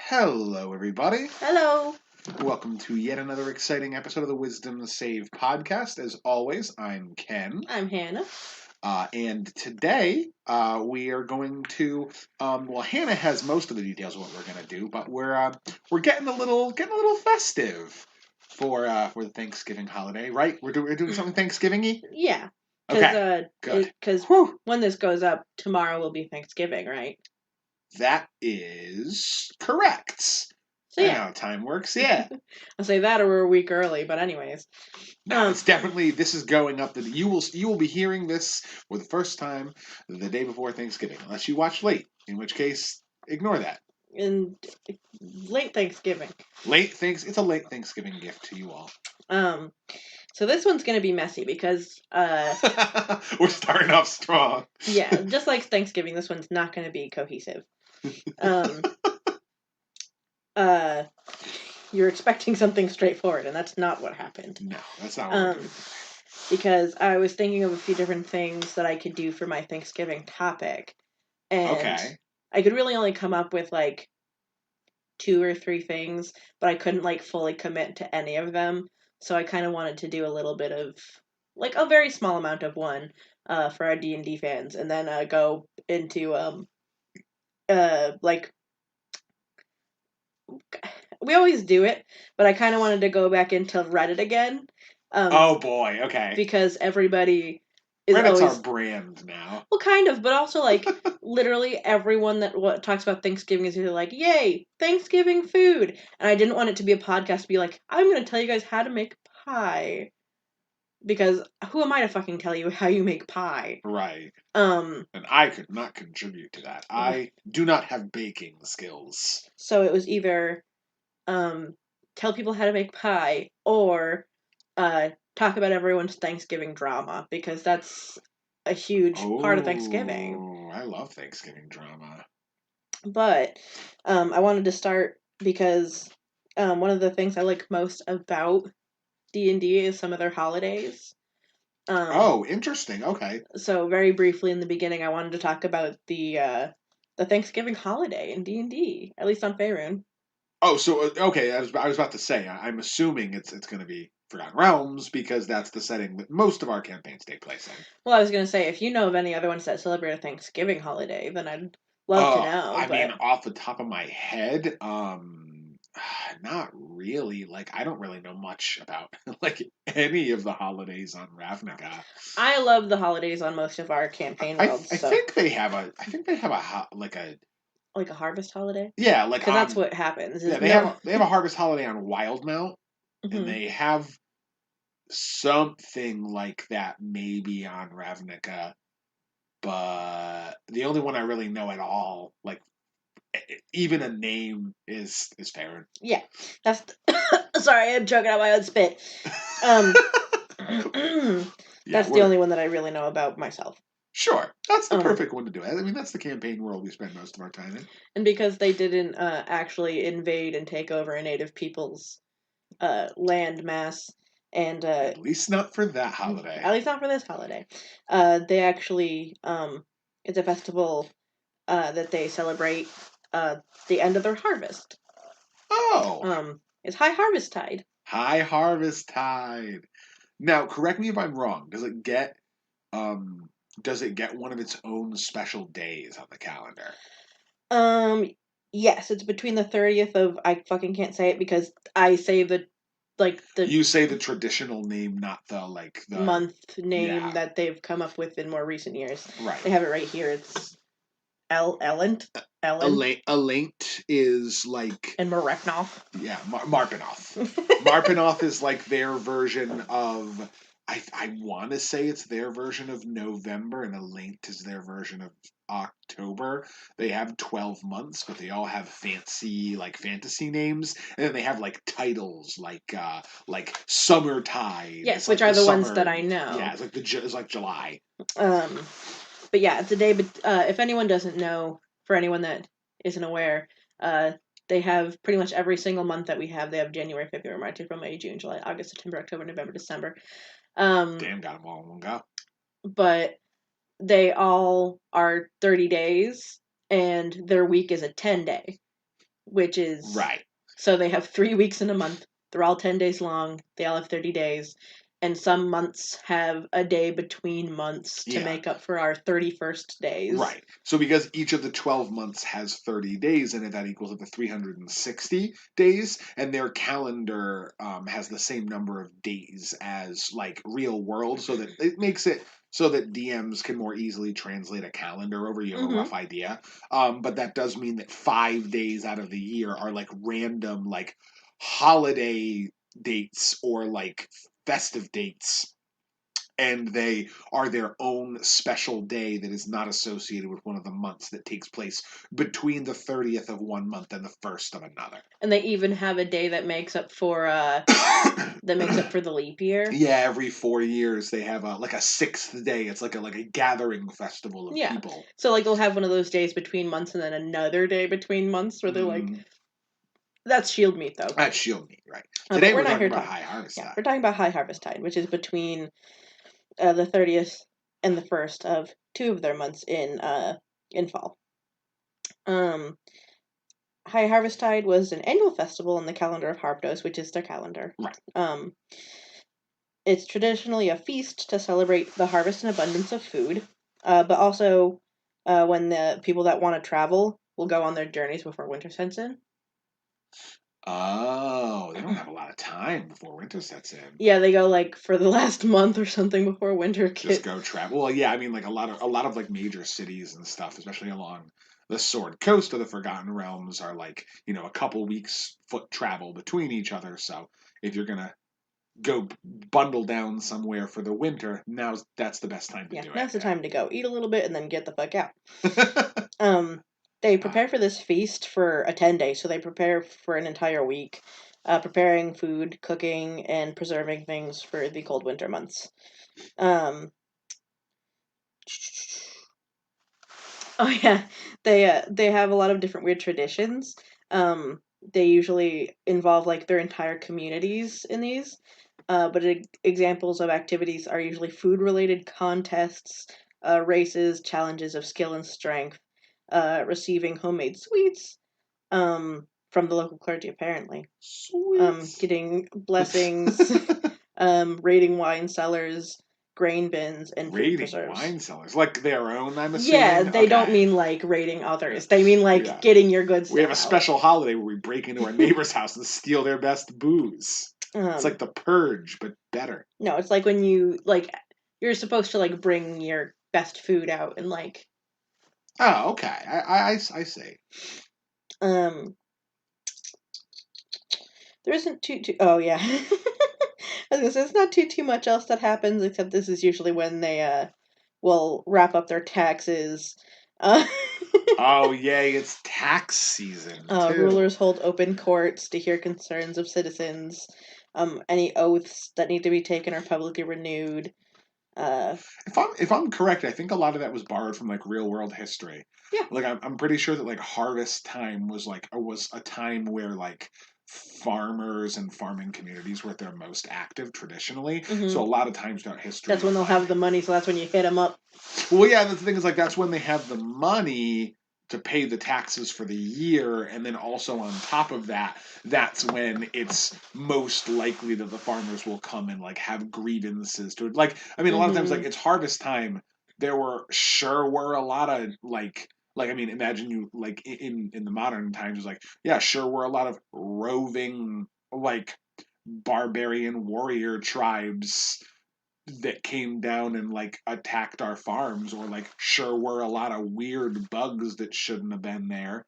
Hello, everybody. Hello. Welcome to yet another exciting episode of the Wisdom Save podcast. As always, I'm Ken. I'm Hannah. And today we are going to. Hannah has most of the details of what we're going to do, but we're getting a little festive for the Thanksgiving holiday, right? We're doing something Thanksgiving-y. Yeah. Okay. Good. Because when this goes up, tomorrow will be Thanksgiving, right? That is correct. So I yeah. know how time works. Yeah. I'll say that, or we're a week early, but anyways. No, it's definitely, this is going up. You will be hearing this for the first time the day before Thanksgiving, unless you watch late, in which case, ignore that. And late Thanksgiving. It's a late Thanksgiving gift to you all. So this one's going to be messy because... we're starting off strong. Yeah, just like Thanksgiving, this one's not going to be cohesive. You're expecting something straightforward, and that's not what happened. No, that's not what we're doing. Because I was thinking of a few different things that I could do for my Thanksgiving topic. And I could really only come up with, 2 or 3 things, but I couldn't, fully commit to any of them. So I kind of wanted to do a little bit of, a very small amount of one for our D&D fans, and then go into, we always do it, but I kind of wanted to go back into Reddit again. Oh boy, okay. Because everybody is Reddit's always our brand now. Well, kind of, but also literally everyone that talks about Thanksgiving is either like, "Yay, Thanksgiving food!" And I didn't want it to be a podcast to be like, "I'm going to tell you guys how to make pie," because who am I to fucking tell you how you make pie? Right. And I could not contribute to that. I do not have baking skills. So it was either tell people how to make pie or talk about everyone's Thanksgiving drama, because that's a huge part of Thanksgiving. Oh, I love Thanksgiving drama. But I wanted to start because one of the things I like most about D&D is some of their holidays. Interesting. Okay. So very briefly in the beginning, I wanted to talk about the Thanksgiving holiday in D&D, at least on Faerun. Oh, so okay. I was about to say. I'm assuming it's going to be Forgotten Realms because that's the setting that most of our campaigns take place in. Well, I was going to say, if you know of any other ones that celebrate a Thanksgiving holiday, then I'd love to know. I mean, off the top of my head, not really. I don't really know much about any of the holidays on Ravnica. I love the holidays on most of our campaign worlds. I think they have a. I think they have a harvest holiday. Yeah, because that's what happens. Yeah, they have a harvest holiday on Wildmount, and they have something like that maybe on Ravnica, but the only one I really know at all, even a name, is Farron. Yeah, that's sorry, I'm choking out my own spit. That's the only one that I really know about myself. Sure, that's the perfect one to do it. I mean, that's the campaign world we spend most of our time in. And because they didn't actually invade and take over a native people's land mass, and at least not for that holiday. At least not for this holiday. They actually it's a festival that they celebrate the end of their harvest. Oh. It's High Harvest Tide. High Harvest Tide. Now, correct me if I'm wrong. Does it get one of its own special days on the calendar? Yes, it's between the 30th of, I fucking can't say it because I say the you say the traditional name, not the month name that they've come up with in more recent years. Right. They have it right here. It's Elent. Elent is and Marepnoth. Yeah, Marpenoth. Marpenoth is their version of. I want to say it's their version of November, and Elent is their version of October. They have 12 months, but they all have fancy fantasy names, and then they have titles like Summertide. Yes, which are the ones that I know. Yeah, it's like July. But yeah, it's a day. But if anyone doesn't know, for anyone that isn't aware, they have pretty much every single month that we have. They have January, February, March, April, May, June, July, August, September, October, November, December. Damn, got them all in one go. But they all are 30 days, and their week is a 10-day. which is right. So they have 3 weeks in a month. They're all 10 days long. They all have 30 days. And some months have a day between months to make up for our 31st days. Right. So because each of the 12 months has 30 days in it, that equals up to 360 days. And their calendar has the same number of days as like real world. So that it makes it so that DMs can more easily translate a calendar over. You have a rough idea. But that does mean that 5 days out of the year are like random, like holiday dates or like festive dates, and they are their own special day that is not associated with one of the months that takes place between the 30th of one month and the 1st of another. And they even have a day that makes up for the leap year. Yeah, every 4 years they have like a 6th day. It's like a gathering festival of people. So like they'll have one of those days between months and then another day between months where they're like, that's Shield Meat though. That's Shield Meat, right? Today we're talking about High Harvest Tide. We're talking about High Harvest Tide, which is between the 30th and the 1st of 2 of their months in fall. High Harvest Tide was an annual festival in the calendar of Harpdos, which is their calendar. Right. It's traditionally a feast to celebrate the harvest and abundance of food, but also when the people that want to travel will go on their journeys before winter sets in. Oh, they don't have a lot of time before winter sets in. Yeah, they go like for the last month or something before winter. Just go travel. Well, yeah, I mean, like a lot of like major cities and stuff, especially along the Sword Coast of the Forgotten Realms, are like a couple weeks foot travel between each other. So if you're gonna go bundle down somewhere for the winter, that's the best time to do it. Now's the time to go. Eat a little bit and then get the fuck out. They prepare for this feast for a 10-day, so they prepare for an entire week, preparing food, cooking, and preserving things for the cold winter months. Oh yeah, they have a lot of different weird traditions. They usually involve like their entire communities in these. But examples of activities are usually food-related contests, races, challenges of skill and strength, receiving homemade sweets from the local clergy, apparently. Sweets. Getting blessings, raiding wine cellars, grain bins, and food preserves. Wine cellars, like their own, I'm assuming? Yeah, they don't mean like raiding others. They mean like getting your goods. We have a special holiday where we break into our neighbor's house and steal their best booze. It's like the Purge, but better. No, it's like when you're supposed to like bring your best food out and like. Oh, okay. I see. There isn't too. Oh yeah. I was gonna say it's not too much else that happens, except this is usually when they will wrap up their taxes. Oh yay! It's tax season. Rulers hold open courts to hear concerns of citizens. Any oaths that need to be taken are publicly renewed. If I'm correct, I think a lot of that was borrowed from like real world history. Yeah. Like I'm pretty sure that like harvest time was a time where like farmers and farming communities were at their most active traditionally. Mm-hmm. So a lot of times throughout history, that's when they'll have the money. So that's when you hit them up. Well, yeah, the thing is like that's when they have the money to pay the taxes for the year, and then also on top of that, that's when it's most likely that the farmers will come and like have grievances to it. Like, I mean, a lot of times like it's harvest time. There were a lot of like I mean, imagine you like in the modern times, it's like were a lot of roving like barbarian warrior tribes that came down and like attacked our farms, or like were a lot of weird bugs that shouldn't have been there.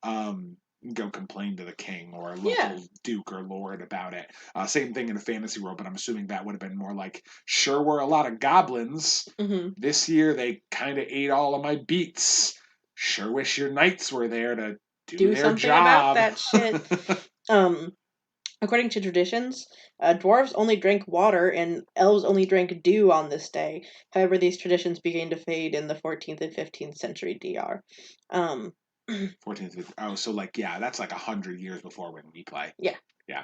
Go complain to the king or a local duke or lord about it. Same thing in a fantasy world, but I'm assuming that would have been more like were a lot of goblins. Mm-hmm. This year they kind of ate all of my beets. Sure wish your knights were there to do their something job. About that shit. According to traditions, dwarves only drank water and elves only drank dew on this day. However, these traditions began to fade in the 14th and 15th century DR. 14th. Oh, so like that's like 100 years before when we play. Yeah. Yeah.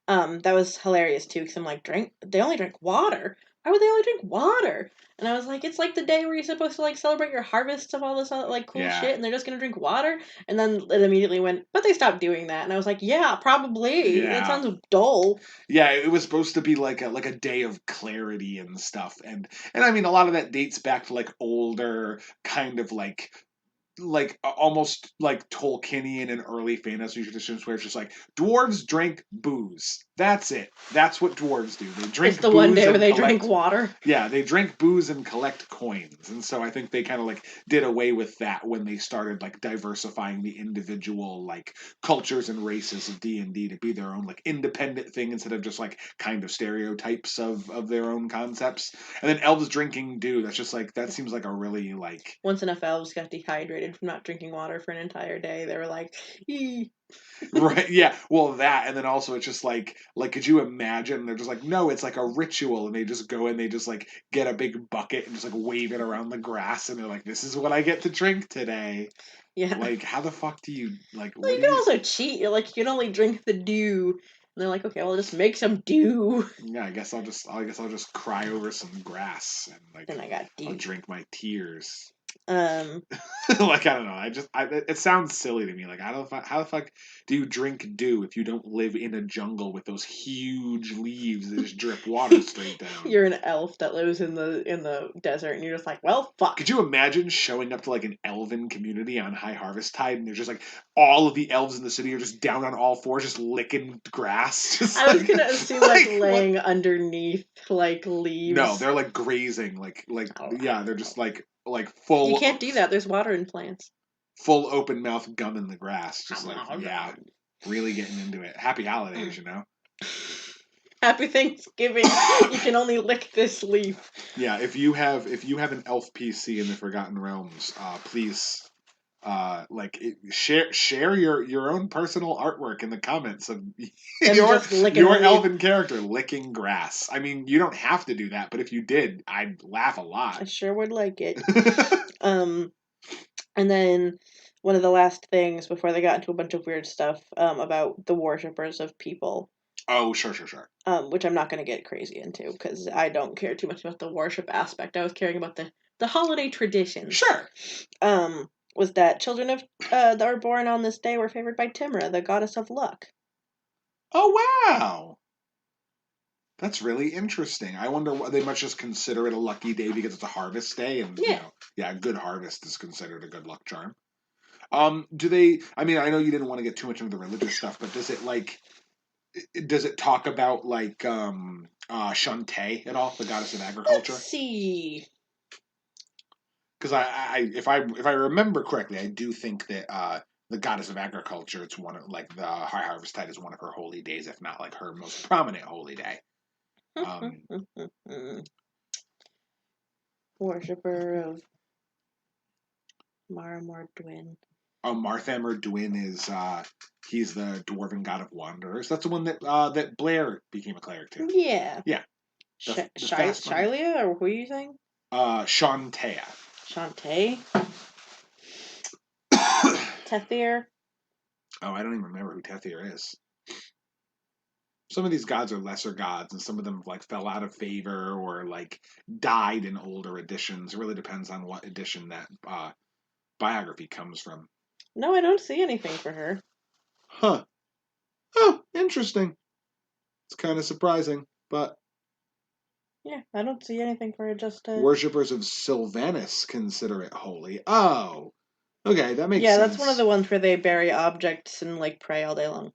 That was hilarious too, because I'm like, they only drank water. why would they only drink water? And I was like, it's like the day where you're supposed to like celebrate your harvests of all this like cool shit, and they're just gonna drink water. And then it immediately went, but they stopped doing that. And I was like, yeah, probably. Yeah. That sounds dull. Yeah, it was supposed to be like a day of clarity and stuff, and I mean a lot of that dates back to like older kind of like almost like Tolkienian and early fantasy traditions where it's just like dwarves drink booze. That's it. That's what dwarves do. They drink. It's the booze one day where they collect, drink water. Yeah, they drink booze and collect coins, and so I think they kind of like did away with that when they started like diversifying the individual like cultures and races of D&D to be their own like independent thing instead of just like kind of stereotypes of their own concepts. And then elves drinking dew. That's just like that seems like a really like once enough elves got dehydrated from not drinking water for an entire day, they were like, eee. Right, yeah, well that, and then also it's just like could you imagine, they're just like, no, it's like a ritual, and they just go and they just like get a big bucket and just like wave it around the grass, and they're like, this is what I get to drink today. Yeah, like how the fuck do you like well, you can also cheat. You're like, you can only drink the dew, and they're like, okay, well, just make some dew. Yeah, I guess I'll just cry over some grass and like then I got dew. I'll drink my tears. Like I don't know. It sounds silly to me. Like how the fuck do you drink dew if you don't live in a jungle with those huge leaves that just drip water straight down? You're an elf that lives in the desert, and you're just like, well, fuck. Could you imagine showing up to like an elven community on High Harvest Tide, and there's just like all of the elves in the city are just down on all fours, just licking grass? Just I was gonna assume like laying underneath like leaves. No, they're like grazing, yeah, they're just like full. You can't do that. There's water in plants. Full open mouth gum in the grass, just like really getting into it. Happy holidays, you know. Happy Thanksgiving. You can only lick this leaf. Yeah, if you have an elf PC in the Forgotten Realms, please share your own personal artwork in the comments of your elven character licking grass. I mean, you don't have to do that, but if you did, I'd laugh a lot. I sure would like it. And then one of the last things before they got into a bunch of weird stuff about the worshippers of people. Oh, sure. Which I'm not going to get crazy into because I don't care too much about the worship aspect. I was caring about the holiday traditions. Sure. Was that children of that are born on this day were favored by Timra, the goddess of luck. Oh, wow. That's really interesting. I wonder why they must just consider it a lucky day because it's a harvest day, and a good harvest is considered a good luck charm. Do they? I mean, I know you didn't want to get too much into the religious stuff, but does it talk about like Shantae at all, the goddess of agriculture? Let's see. Because if I remember correctly, I do think that the goddess of agriculture, it's one of like the High Harvest Tide is one of her holy days, if not like her most prominent holy day. Worshipper of Marmor Dwin. Marthammer Dwin is he's the dwarven god of wanderers. That's the one that that Blair became a cleric to. Yeah. Yeah. Shilia, or who are you saying? Shantae. Shantae. Tethir. Oh, I don't even remember who Tethir is. Some of these gods are lesser gods, and some of them like fell out of favor or like died in older editions. It really depends on what edition that biography comes from. No, I don't see anything for her. Huh. Oh, interesting. It's kind of surprising, but... Yeah, I don't see anything for it, just... Worshippers of Sylvanus consider it holy. Oh! Okay, that makes sense. Yeah, that's one of the ones where they bury objects and, like, pray all day long.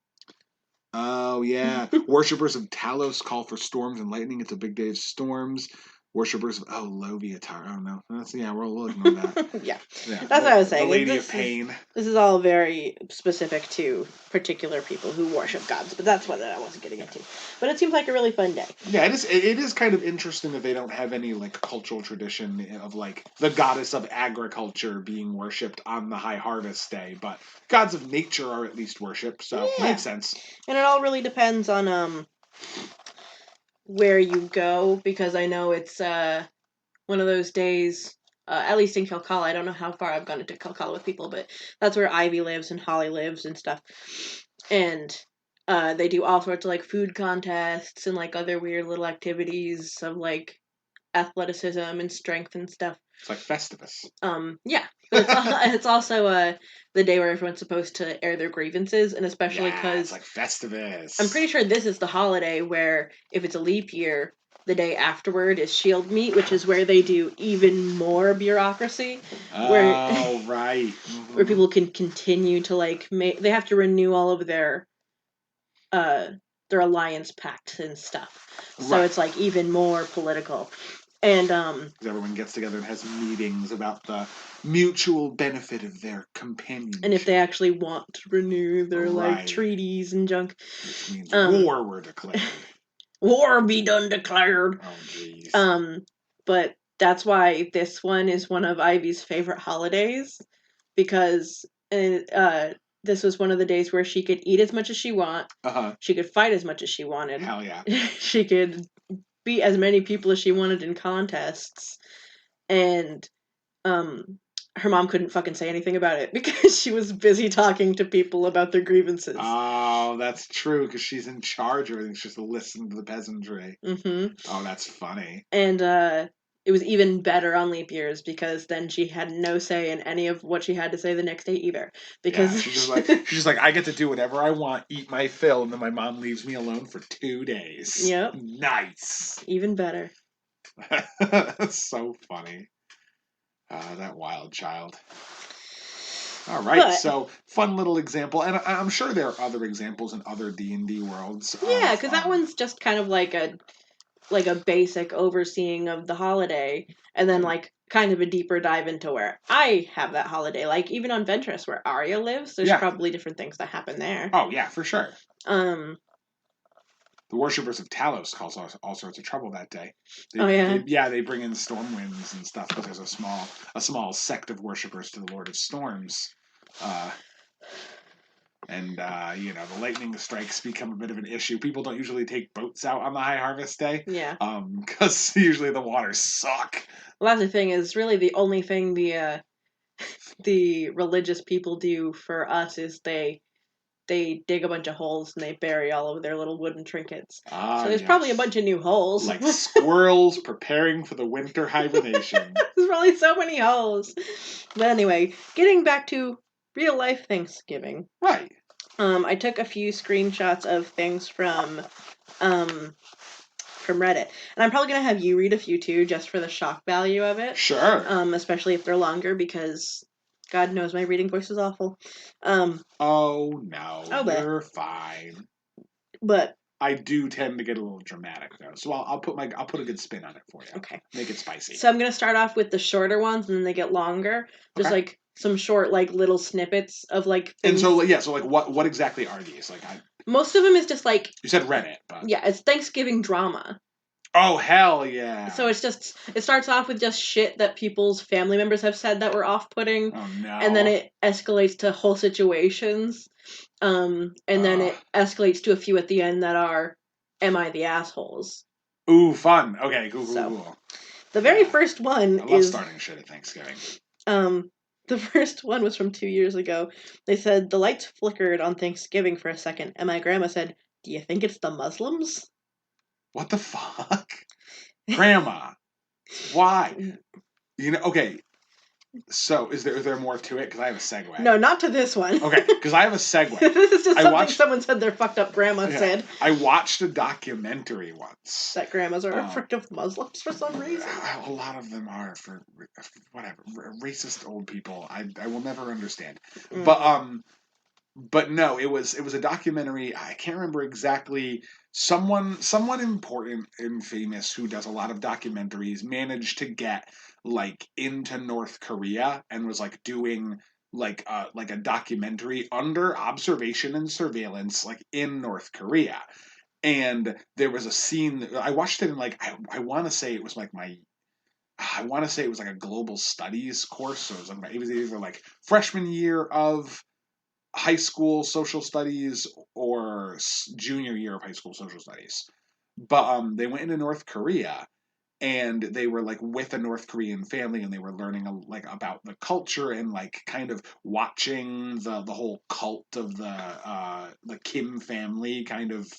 Oh, yeah. Worshippers of Talos call for storms and lightning. It's a big day of storms. Worshippers of Loviatar. Oh no, we'll ignore that. yeah, that's what I was saying. The Lady of Pain. This is all very specific to particular people who worship gods, but that's what I wasn't getting into. But it seems like a really fun day. Yeah, it is. It is kind of interesting that they don't have any like cultural tradition of like the goddess of agriculture being worshipped on the High Harvest Day, but gods of nature are at least worshipped, so makes sense. And it all really depends on where you go, because I know it's one of those days, at least in Kilcala. I don't know how far I've gone into Kilcala with people, but that's where Ivy lives and Holly lives and stuff. And they do all sorts of like food contests and like other weird little activities of like athleticism and strength and stuff. It's like Festivus. Yeah, but it's also the day where everyone's supposed to air their grievances, and especially because it's like Festivus. I'm pretty sure this is the holiday where if it's a leap year, the day afterward is Shield Meet, which is where they do even more bureaucracy. Oh, right. Mm-hmm. Where people can continue to they have to renew all of their alliance pacts and stuff. So right. It's like even more political. And everyone gets together and has meetings about the mutual benefit of their companionship. And if they actually want to renew their like treaties and junk. Which means war were declared. War be done declared. Oh jeez. But that's why this one is one of Ivy's favorite holidays, because this was one of the days where she could eat as much as she want. She could fight as much as she wanted. Hell yeah. She could beat as many people as she wanted in contests. And her mom couldn't fucking say anything about it because she was busy talking to people about their grievances. Oh, that's true, because she's in charge of everything. She's just to listen to the peasantry. Mm-hmm. Oh, that's funny. And it was even better on leap years, because then she had no say in any of what she had to say the next day either. Because yeah, she's just like, I get to do whatever I want, eat my fill, and then my mom leaves me alone for 2 days. Yep. Nice. Even better. That's so funny. That wild child. All right, so fun little example, and I'm sure there are other examples in other D&D worlds. Yeah, because that one's just kind of like a basic overseeing of the holiday, and then like kind of a deeper dive into where I have that holiday. Like even on Ventress, where Arya lives, there's probably different things that happen there. Oh yeah, for sure. The worshippers of Talos cause all sorts of trouble that day. They bring in storm winds and stuff, because there's a small sect of worshippers to the Lord of Storms. The lightning strikes become a bit of an issue. People don't usually take boats out on the High Harvest Day. Yeah. Because usually the waters suck. Well, that's the thing, is really the only thing the religious people do for us is they dig a bunch of holes and they bury all of their little wooden trinkets. So there's probably a bunch of new holes. Like squirrels preparing for the winter hibernation. There's probably so many holes. But anyway, getting back to real life Thanksgiving. Right. I took a few screenshots of things from Reddit. And I'm probably going to have you read a few too, just for the shock value of it. Sure. Especially if they're longer, because God knows my reading voice is awful. Oh no, you're fine. But I do tend to get a little dramatic though, so I'll put a good spin on it for you. Okay, make it spicy. So I'm gonna start off with the shorter ones, and then they get longer. Just like some short, like little snippets of like. Things. And so what exactly are these? Most of them is just like you said Reddit, but it's Thanksgiving drama. Oh hell yeah! So it starts off with just shit that people's family members have said that were off-putting. Oh no! And then it escalates to whole situations. And then it escalates to a few at the end that are, am I the assholes? Ooh, fun. Okay, cool. The very first one I love starting shit at Thanksgiving. The first one was from 2 years ago. They said, the lights flickered on Thanksgiving for a second, and my grandma said, do you think it's the Muslims? What the fuck? Grandma. Why? Okay. So, is there more to it? Because I have a segue. No, not to this one. Okay, because I have a segue. This is just something someone said their fucked up grandma said. I watched a documentary once. That grandmas are afraid of Muslims for some reason. A lot of them are, for whatever, racist old people. I will never understand. But no, it was a documentary. I can't remember exactly. Someone important and famous who does a lot of documentaries managed to get into North Korea and was doing a documentary under observation and surveillance in North Korea. And there was a scene. I watched it in I want to say it was I want to say it was a global studies course. So it was either freshman year of high school social studies or junior year of high school social studies. But they went into North Korea and they were with a North Korean family, and they were learning about the culture and kind of watching the whole cult of the Kim family kind of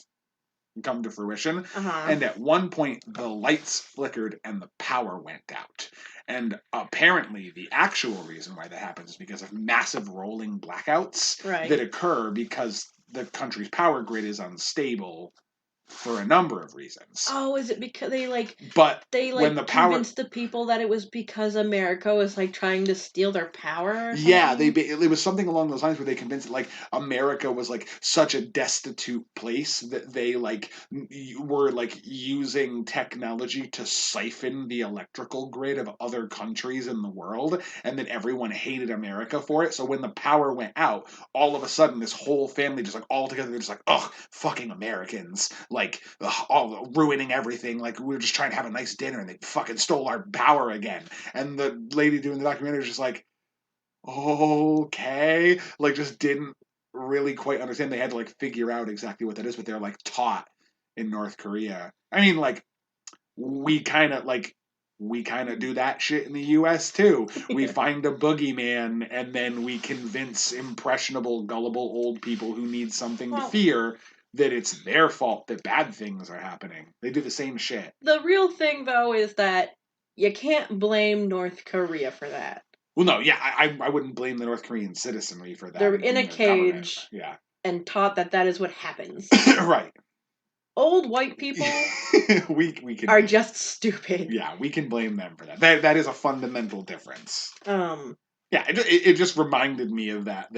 come to fruition. And at one point, the lights flickered and the power went out. And apparently, the actual reason why that happens is because of massive rolling blackouts that occur because the country's power grid is unstable for a number of reasons. Oh, is it because they when the convinced the people that it was because America was trying to steal their power? Yeah, it was something along those lines where they convinced America was such a destitute place that they were using technology to siphon the electrical grid of other countries in the world, and that everyone hated America for it. So when the power went out, all of a sudden this whole family just all together, they're just ugh, fucking Americans, all ruining everything. We were just trying to have a nice dinner and they fucking stole our power again. And the lady doing the documentary was just okay, just didn't really quite understand. They had to figure out exactly what that is, but they're taught in North Korea. I mean, we kind of do that shit in the U.S. too. We find a boogeyman and then we convince impressionable, gullible old people who need something to fear that it's their fault that bad things are happening. They do the same shit. The real thing, though, is that you can't blame North Korea for that. Well, no, yeah, I wouldn't blame the North Korean citizenry for that. They're in a cage and taught that is what happens. Right. Old white people we are just stupid. Yeah, we can blame them for that. That is a fundamental difference. Yeah, it just reminded me of that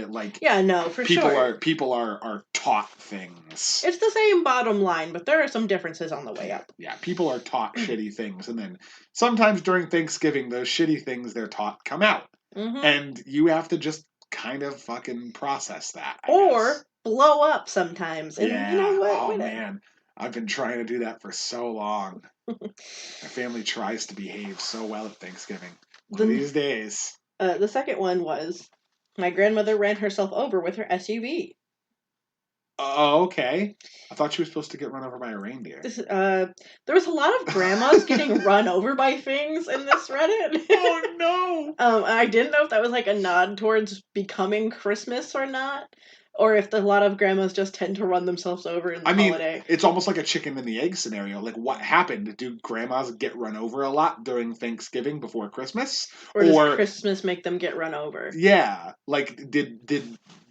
yeah, no, for sure. People are taught things. It's the same bottom line, but there are some differences on the way up. Yeah, people are taught shitty things, and then sometimes during Thanksgiving, those shitty things they're taught come out, and you have to just kind of fucking process that, I guess. Blow up sometimes. And you know what? Oh man, I've been trying to do that for so long. My family tries to behave so well at Thanksgiving. One of these days. The second one was my grandmother ran herself over with her SUV. Oh, okay. I thought she was supposed to get run over by a reindeer. There was a lot of grandmas getting run over by things in this Reddit. Oh no! I didn't know if that was a nod towards becoming Christmas or not. Or if a lot of grandmas just tend to run themselves over in the holiday. It's almost like a chicken and the egg scenario. What happened? Do grandmas get run over a lot during Thanksgiving before Christmas? Or does Christmas make them get run over? Yeah. Did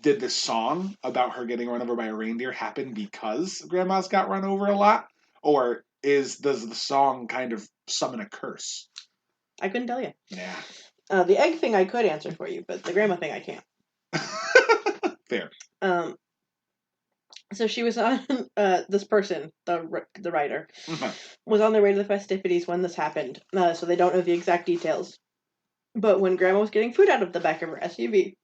the song about her getting run over by a reindeer happen because grandmas got run over a lot? Or does the song kind of summon a curse? I couldn't tell you. Yeah. The egg thing I could answer for you, but the grandma thing I can't. Fair. So she was on, this person, the writer, was on their way to the festivities when this happened, so they don't know the exact details. But when Grandma was getting food out of the back of her SUV,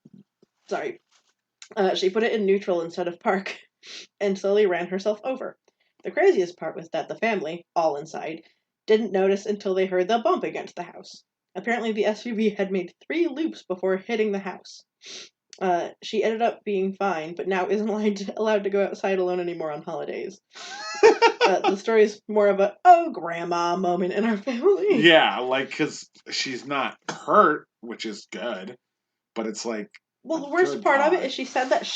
she put it in neutral instead of park, and slowly ran herself over. The craziest part was that the family, all inside, didn't notice until they heard the bump against the house. Apparently the SUV had made 3 loops before hitting the house. She ended up being fine, but now isn't allowed to go outside alone anymore on holidays. The story is more of a, oh, grandma moment in our family. Yeah, because she's not hurt, which is good, but it's well, the worst part of it is she said that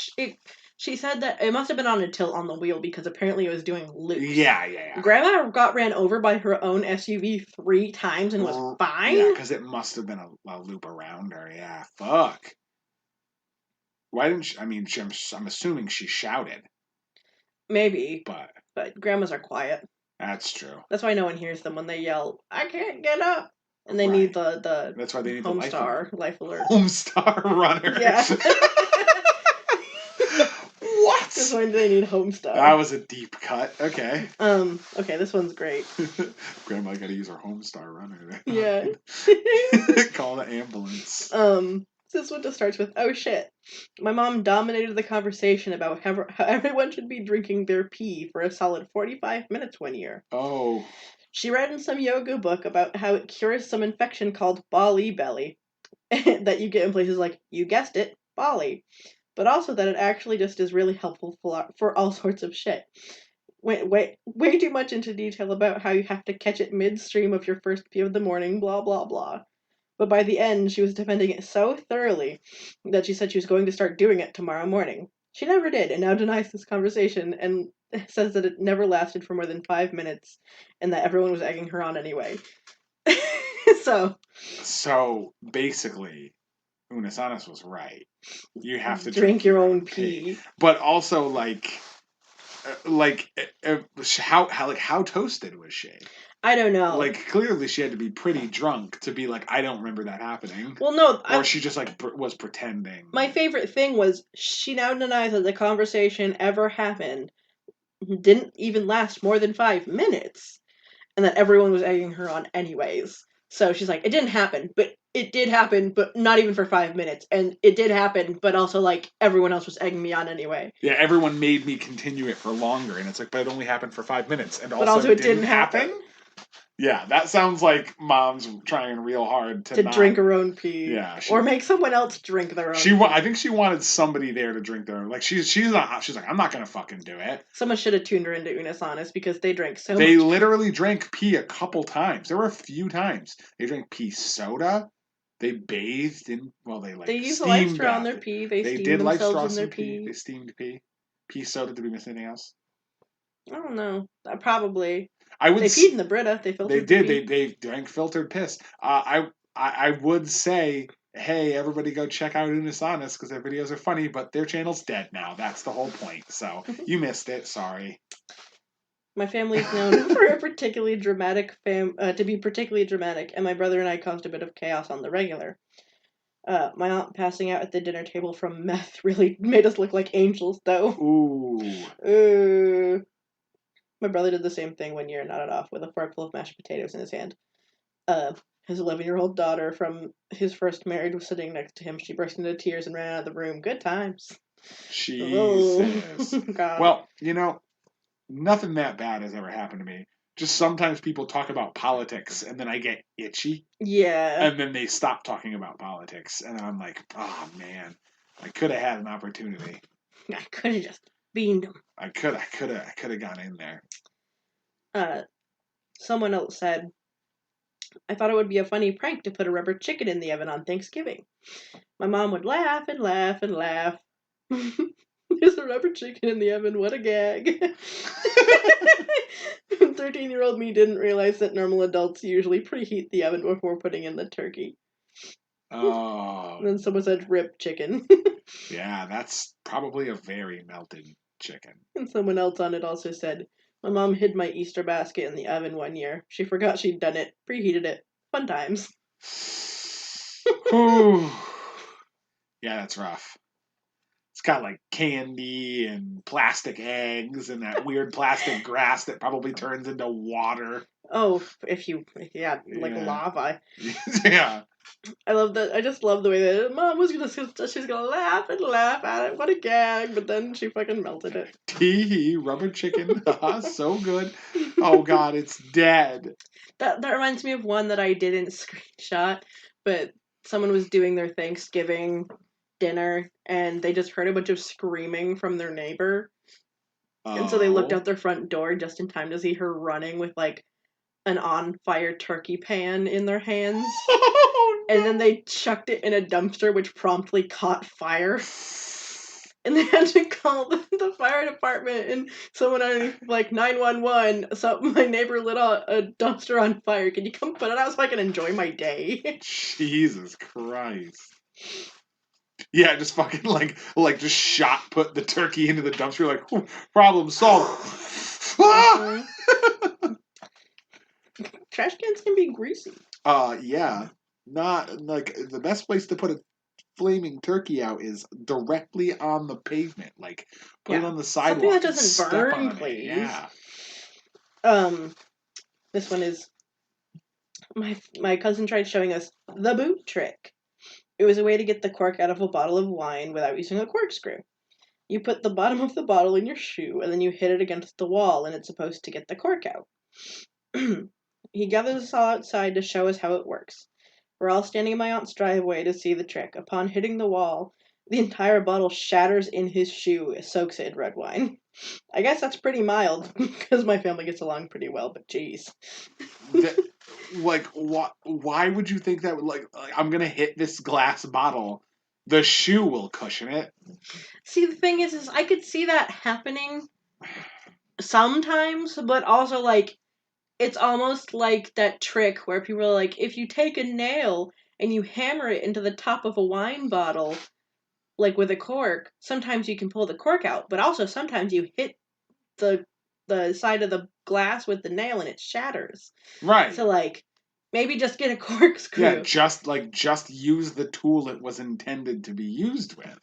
she said that it must have been on a tilt on the wheel because apparently it was doing loops. Yeah. Grandma got ran over by her own SUV 3 times and was fine? Yeah, because it must have been a loop around her. Yeah, fuck. Why didn't she? I mean, I'm assuming she shouted. Maybe. But grandmas are quiet. That's true. That's why no one hears them when they yell, I can't get up. And they need the That's why they need the life alert. Homestar runner. Yeah. What? That's why they need Homestar. That was a deep cut. Okay. Okay, this one's great. Grandma gotta use her Homestar runner there. Yeah. Call the ambulance. This one just starts with, oh shit. My mom dominated the conversation about how everyone should be drinking their pee for a solid 45 minutes one year. Oh. She read in some yoga book about how it cures some infection called Bali belly that you get in places like, you guessed it, Bali. But also that it actually just is really helpful for all sorts of shit. Went way too much into detail about how you have to catch it midstream of your first pee of the morning, blah, blah, blah. But by the end, she was defending it so thoroughly that she said she was going to start doing it tomorrow morning. She never did, and now denies this conversation and says that it never lasted for more than 5 minutes and that everyone was egging her on anyway. So basically, Unasanas was right. You have to drink your own pee. But also, how toasted was she? I don't know. Like, clearly she had to be pretty drunk to be like, I don't remember that happening. Well, no. Or she just, was pretending. My favorite thing was she now denies that the conversation ever happened. Didn't even last more than 5 minutes. And that everyone was egging her on anyways. So she's like, it didn't happen, but it did happen, but not even for 5 minutes. And it did happen, but also, everyone else was egging me on anyway. Yeah, everyone made me continue it for longer. And it's like, but it only happened for 5 minutes. And but also it didn't happen? Yeah, that sounds like mom's trying real hard to drink her own pee. Yeah, or make someone else drink their own pee. I think she wanted somebody there to drink their own. Like, she's like, I'm not going to fucking do it. Someone should have tuned her into Unasanas because they drank so much. They literally drank pee a couple times. There were a few times. They drank pea soda. They bathed in, they used a life straw on their pee. They steamed themselves in their pee. They steamed pee. Pea soda. Did we miss anything else? I don't know. Probably. They peed in the Brita. They filtered. They did. They drank filtered piss. I would say, hey, everybody go check out Unasanas because their videos are funny, but their channel's dead now. That's the whole point. So you missed it. Sorry. My family is known for a particularly dramatic to be particularly dramatic, and my brother and I caused a bit of chaos on the regular. My aunt passing out at the dinner table from meth really made us look like angels, though. Ooh. My brother did the same thing one year, nodded off with a fork full of mashed potatoes in his hand. His 11-year-old daughter from his first marriage was sitting next to him. She burst into tears and ran out of the room. Good times. Jesus. God. Well, nothing that bad has ever happened to me. Just sometimes people talk about politics and then I get itchy. Yeah. And then they stop talking about politics. And I'm like, oh, man, I could have had an opportunity. I could have just beamed him. I could have gone in there. Someone else said, I thought it would be a funny prank to put a rubber chicken in the oven on Thanksgiving. My mom would laugh and laugh and laugh. There's a rubber chicken in the oven, what a gag. 13-year-old me didn't realize that normal adults usually preheat the oven before putting in the turkey. Oh. And then someone said rib chicken. Yeah, that's probably a very melted chicken. And someone else on it also said, my mom hid my Easter basket in the oven one year. She forgot she'd done it, preheated it. Fun times. Yeah, that's rough. It's got candy and plastic eggs and that weird plastic grass that probably turns into water. Oh, lava. Yeah. I love that. I just love the way that mom was she's gonna laugh and laugh at it. What a gag! But then she fucking melted it. Tee rubber chicken, so good. Oh God, it's dead. That reminds me of one that I didn't screenshot, but someone was doing their Thanksgiving dinner and they just heard a bunch of screaming from their neighbor, and so they looked out their front door just in time to see her running with an on-fire turkey pan in their hands. Oh, no. And then they chucked it in a dumpster, which promptly caught fire. And they had to call the fire department, and someone underneath 911. So my neighbor lit a dumpster on fire. Can you come put it out so I can enjoy my day? Jesus Christ. Yeah, just fucking just put the turkey into the dumpster. Problem solved. Trash cans can be greasy. Yeah. Not the best place to put a flaming turkey out is directly on the pavement. Put it on the sidewalk. Something that doesn't burn, please. Yeah. This one is my cousin tried showing us the boot trick. It was a way to get the cork out of a bottle of wine without using a corkscrew. You put the bottom of the bottle in your shoe and then you hit it against the wall and it's supposed to get the cork out. He gathers us all outside to show us how it works. We're all standing in my aunt's driveway to see the trick. Upon hitting the wall, the entire bottle shatters in his shoe, soaks it in red wine. I guess that's pretty mild, because my family gets along pretty well, but jeez. Why would you think that? I'm gonna hit this glass bottle The shoe will cushion it. See, the thing is I could see that happening sometimes, but also, like, it's almost like that trick where people are like, if you take a nail and you hammer it into the top of a wine bottle, like with a cork, sometimes you can pull the cork out, but also sometimes you hit the side of the glass with the nail and it shatters. Right. So, like, maybe just get a corkscrew. Yeah, just use the tool it was intended to be used with.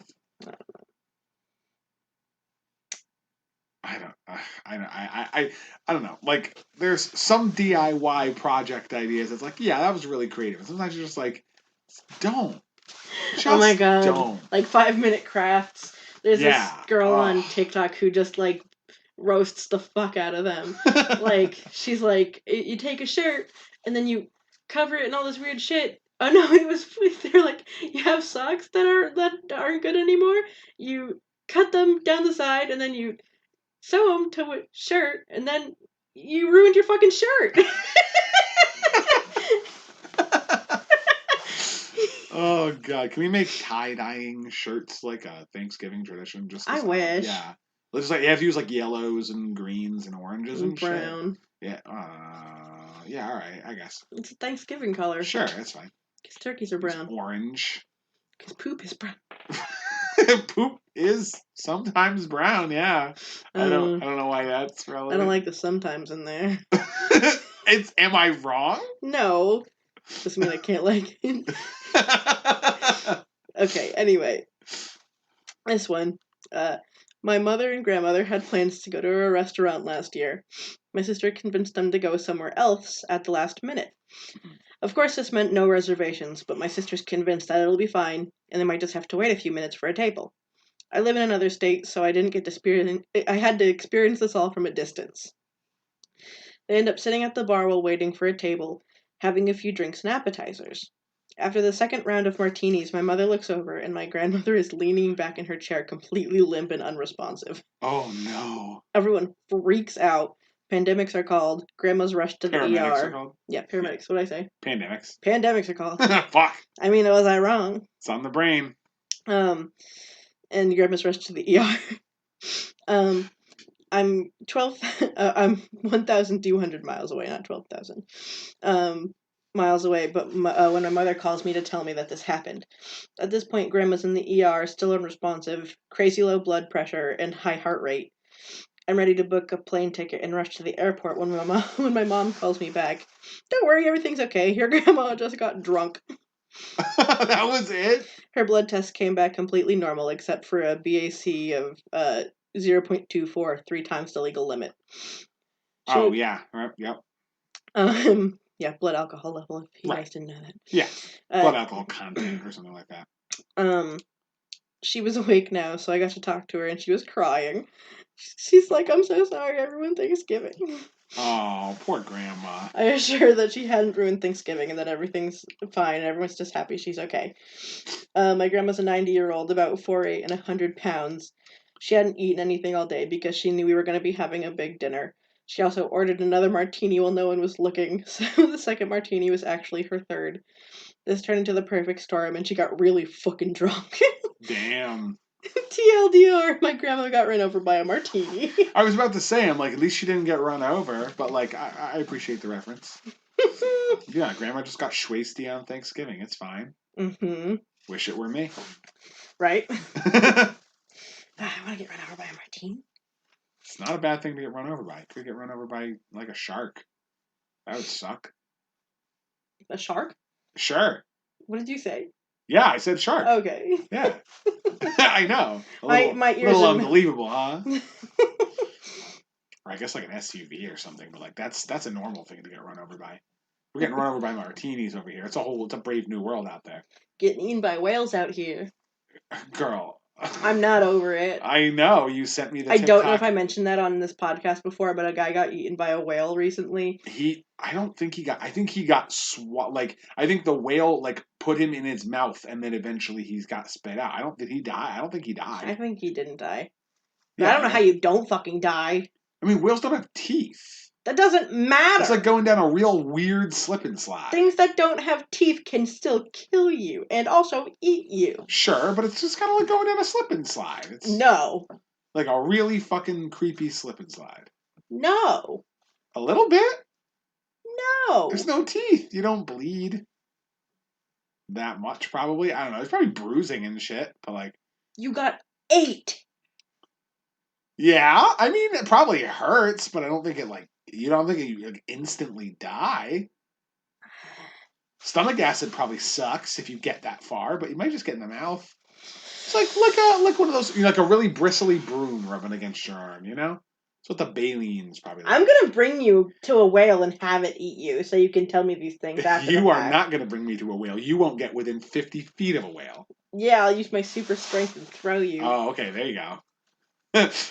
I don't know. Like, there's some DIY project ideas. It's like, yeah, that was really creative. Sometimes you're just like, don't. Just oh my god! Don't. Like 5-minute crafts. There's this girl on TikTok who just like roasts the fuck out of them. Like, she's like, you take a shirt and then you cover it in all this weird shit. Oh no, they're like, you have socks that aren't good anymore. You cut them down the side and then you sew them to a shirt, and then you ruined your fucking shirt. Oh god, can we make tie-dyeing shirts like a Thanksgiving tradition? I wish. Yeah, let's just, like, you have to use like yellows and greens and oranges and brown. Shit. Yeah, all right, I guess it's a Thanksgiving color. Sure, that's fine. Because turkeys are brown. It's orange. Because poop is brown. Poop is sometimes brown. Yeah, I don't know why that's relevant. I don't like the sometimes in there. Am I wrong? No, doesn't mean I can't like it. Okay, anyway. This one. My mother and grandmother had plans to go to a restaurant last year. My sister convinced them to go somewhere else at the last minute. Of course, this meant no reservations, but my sister's convinced that it'll be fine, and they might just have to wait a few minutes for a table. I live in another state, so I didn't get to I had to experience this all from a distance. They end up sitting at the bar while waiting for a table, having a few drinks and appetizers. After the second round of martinis, my mother looks over, and my grandmother is leaning back in her chair, completely limp and unresponsive. Oh, no. Everyone freaks out. Pandemics are called. Grandma's rushed to the Paramedics ER. Are called? Yeah, paramedics. What did I say? Pandemics. Pandemics are called. Fuck. I mean, was I wrong? It's on the brain. And grandma's rushed to the ER. I'm 1,200 miles away, not 12,000. Miles away, but when my mother calls me to tell me that this happened. At this point, grandma's in the ER, still unresponsive, crazy low blood pressure, and high heart rate. I'm ready to book a plane ticket and rush to the airport when my mom calls me back. Don't worry, everything's okay. Your grandma just got drunk. That was it? Her blood test came back completely normal, except for a BAC of 0.24, 3 times the legal limit. Yeah. Yep. Yeah, blood alcohol level, if you guys didn't know that. Yeah, blood alcohol content or something like that. She was awake now, so I got to talk to her, and she was crying. She's like, I'm so sorry, I ruined Thanksgiving. Oh, poor grandma. I assure her that she hadn't ruined Thanksgiving and that everything's fine and everyone's just happy she's okay. My grandma's a 90-year-old, about 4'8" and 100 pounds. She hadn't eaten anything all day because she knew we were going to be having a big dinner. She also ordered another martini while no one was looking, so the second martini was actually her third. This turned into the perfect storm, and she got really fucking drunk. Damn. TLDR, my grandma got run over by a martini. I was about to say, I'm like, at least she didn't get run over, but, like, I appreciate the reference. Yeah, grandma just got schwasty on Thanksgiving. It's fine. Mm-hmm. Wish it were me. Right? I want to get run over by a martini. It's not a bad thing to get run over by. Could get run over by, like, a shark. That would suck. A shark? Sure. What did you say? Yeah, I said shark. Okay. Yeah. I know. My ears little unbelievable, huh? Or I guess like an SUV or something, but like that's a normal thing to get run over by. We're getting run over by martinis over here. It's a brave new world out there. Getting eaten by whales out here. Girl. I'm not over it. I know. You sent me the TikTok. I don't know if I mentioned that on this podcast before, but a guy got eaten by a whale recently. I think he got I think the whale like put him in his mouth and then eventually he's got spit out. Did he die? I don't think he died. I think he didn't die. Yeah, I don't know how you don't fucking die. I mean, whales don't have teeth. That doesn't matter. It's like going down a real weird slip and slide. Things that don't have teeth can still kill you and also eat you. Sure, but it's just kind of like going down a slip and slide. It's no. Like a really fucking creepy slip and slide. No. A little bit? No. There's no teeth. You don't bleed that much, probably. I don't know. There's probably bruising and shit, but like... You got 8. Yeah, I mean, it probably hurts, but I don't think it, like... You don't think you like, instantly die. Stomach acid probably sucks if you get that far, but you might just get in the mouth. It's like one of those, like a really bristly broom rubbing against your arm, you know? That's what the Baleen's probably like. I'm gonna bring you to a whale and have it eat you, so you can tell me these things after You are not gonna bring me to a whale. You won't get within 50 feet of a whale. Yeah, I'll use my super strength and throw you. Oh, okay, there you go.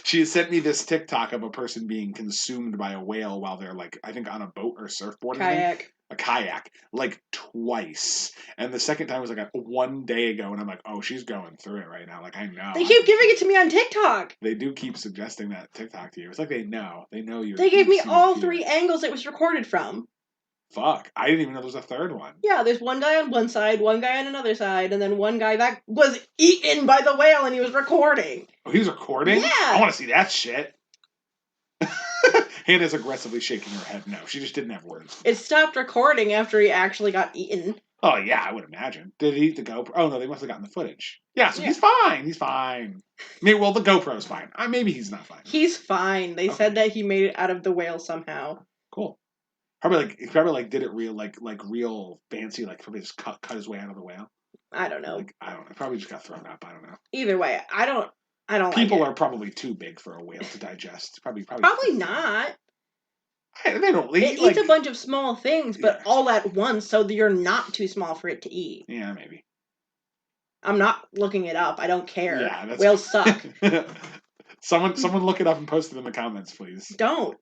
She sent me this TikTok of a person being consumed by a whale while they're like, I think on a boat or surfboard. Kayak. A kayak, like twice. And the second time was like one day ago, and I'm like, oh, she's going through it right now. Like, I know. They keep giving it to me on TikTok. They do keep suggesting that TikTok to you. It's like they know. They know you. They gave me all 3 angles it was recorded from. Fuck. I didn't even know there was a third one. Yeah, there's one guy on one side, one guy on another side, and then one guy that was eaten by the whale and he was recording. Oh, he was recording? Yeah. I want to see that shit. Hannah's aggressively shaking her head no. She just didn't have words. It stopped recording after he actually got eaten. Oh, yeah, I would imagine. Did he eat the GoPro? Oh, no, they must have gotten the footage. Yeah, so he's fine. He's fine. Maybe, well, the GoPro's fine. Maybe he's not fine. He's fine. They said that he made it out of the whale somehow. Cool. Probably like did it real like real fancy, like probably just cut his way out of the whale. I don't know. Like, I don't know. Probably just got thrown up. I don't know. Either way, I don't People like are probably too big for a whale to digest. Probably not. They don't eat. It eats a bunch of small things, but all at once, so that you're not too small for it to eat. Yeah, maybe. I'm not looking it up. I don't care. Yeah, whales suck. Someone look it up and post it in the comments, please. Don't.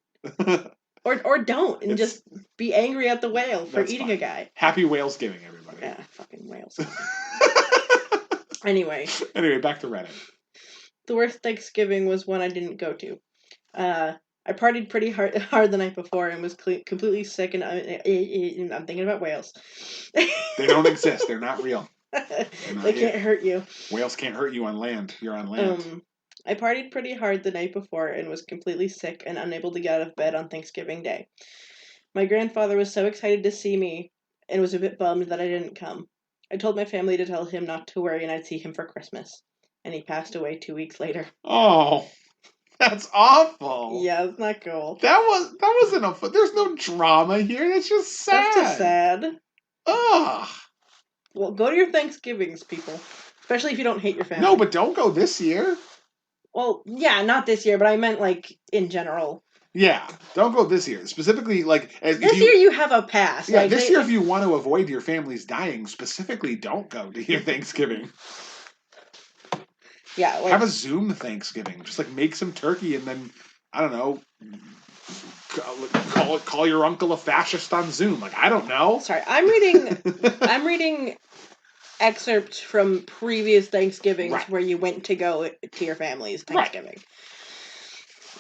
Or don't, and just be angry at the whale for eating a guy. Happy Whalesgiving, everybody. Yeah, fucking whales. Anyway, back to Reddit. The worst Thanksgiving was one I didn't go to. I partied pretty hard the night before and was completely sick, and I'm thinking about whales. They don't exist. They're not real. They can't hurt you. Whales can't hurt you on land. You're on land. I partied pretty hard the night before and was completely sick and unable to get out of bed on Thanksgiving Day. My grandfather was so excited to see me and was a bit bummed that I didn't come. I told my family to tell him not to worry and I'd see him for Christmas. And he passed away 2 weeks later. Oh, that's awful. Yeah, it's not cool. That wasn't a... There's no drama here. That's just sad. That's just sad. Ugh. Well, go to your Thanksgivings, people. Especially if you don't hate your family. No, but don't go this year. Well, yeah, not this year, but I meant, like, in general. Yeah, don't go this year. Specifically, like... This year you have a pass. Yeah, like, this year if you want to avoid your family's dying, specifically don't go to your Thanksgiving. Yeah. Like, have a Zoom Thanksgiving. Just, like, make some turkey and then, I don't know, call your uncle a fascist on Zoom. Like, I don't know. Sorry, I'm reading excerpts from previous Thanksgivings where you went to go to your family's Thanksgiving. Right.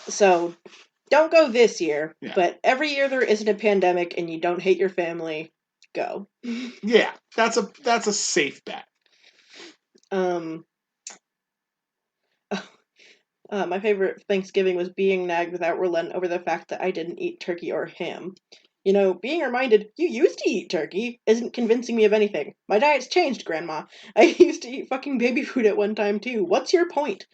So, don't go this year, but every year there isn't a pandemic and you don't hate your family, go. Yeah, that's a safe bet. My favorite Thanksgiving was being nagged without relent over the fact that I didn't eat turkey or ham. You know, being reminded, you used to eat turkey, isn't convincing me of anything. My diet's changed, Grandma. I used to eat fucking baby food at one time, too. What's your point?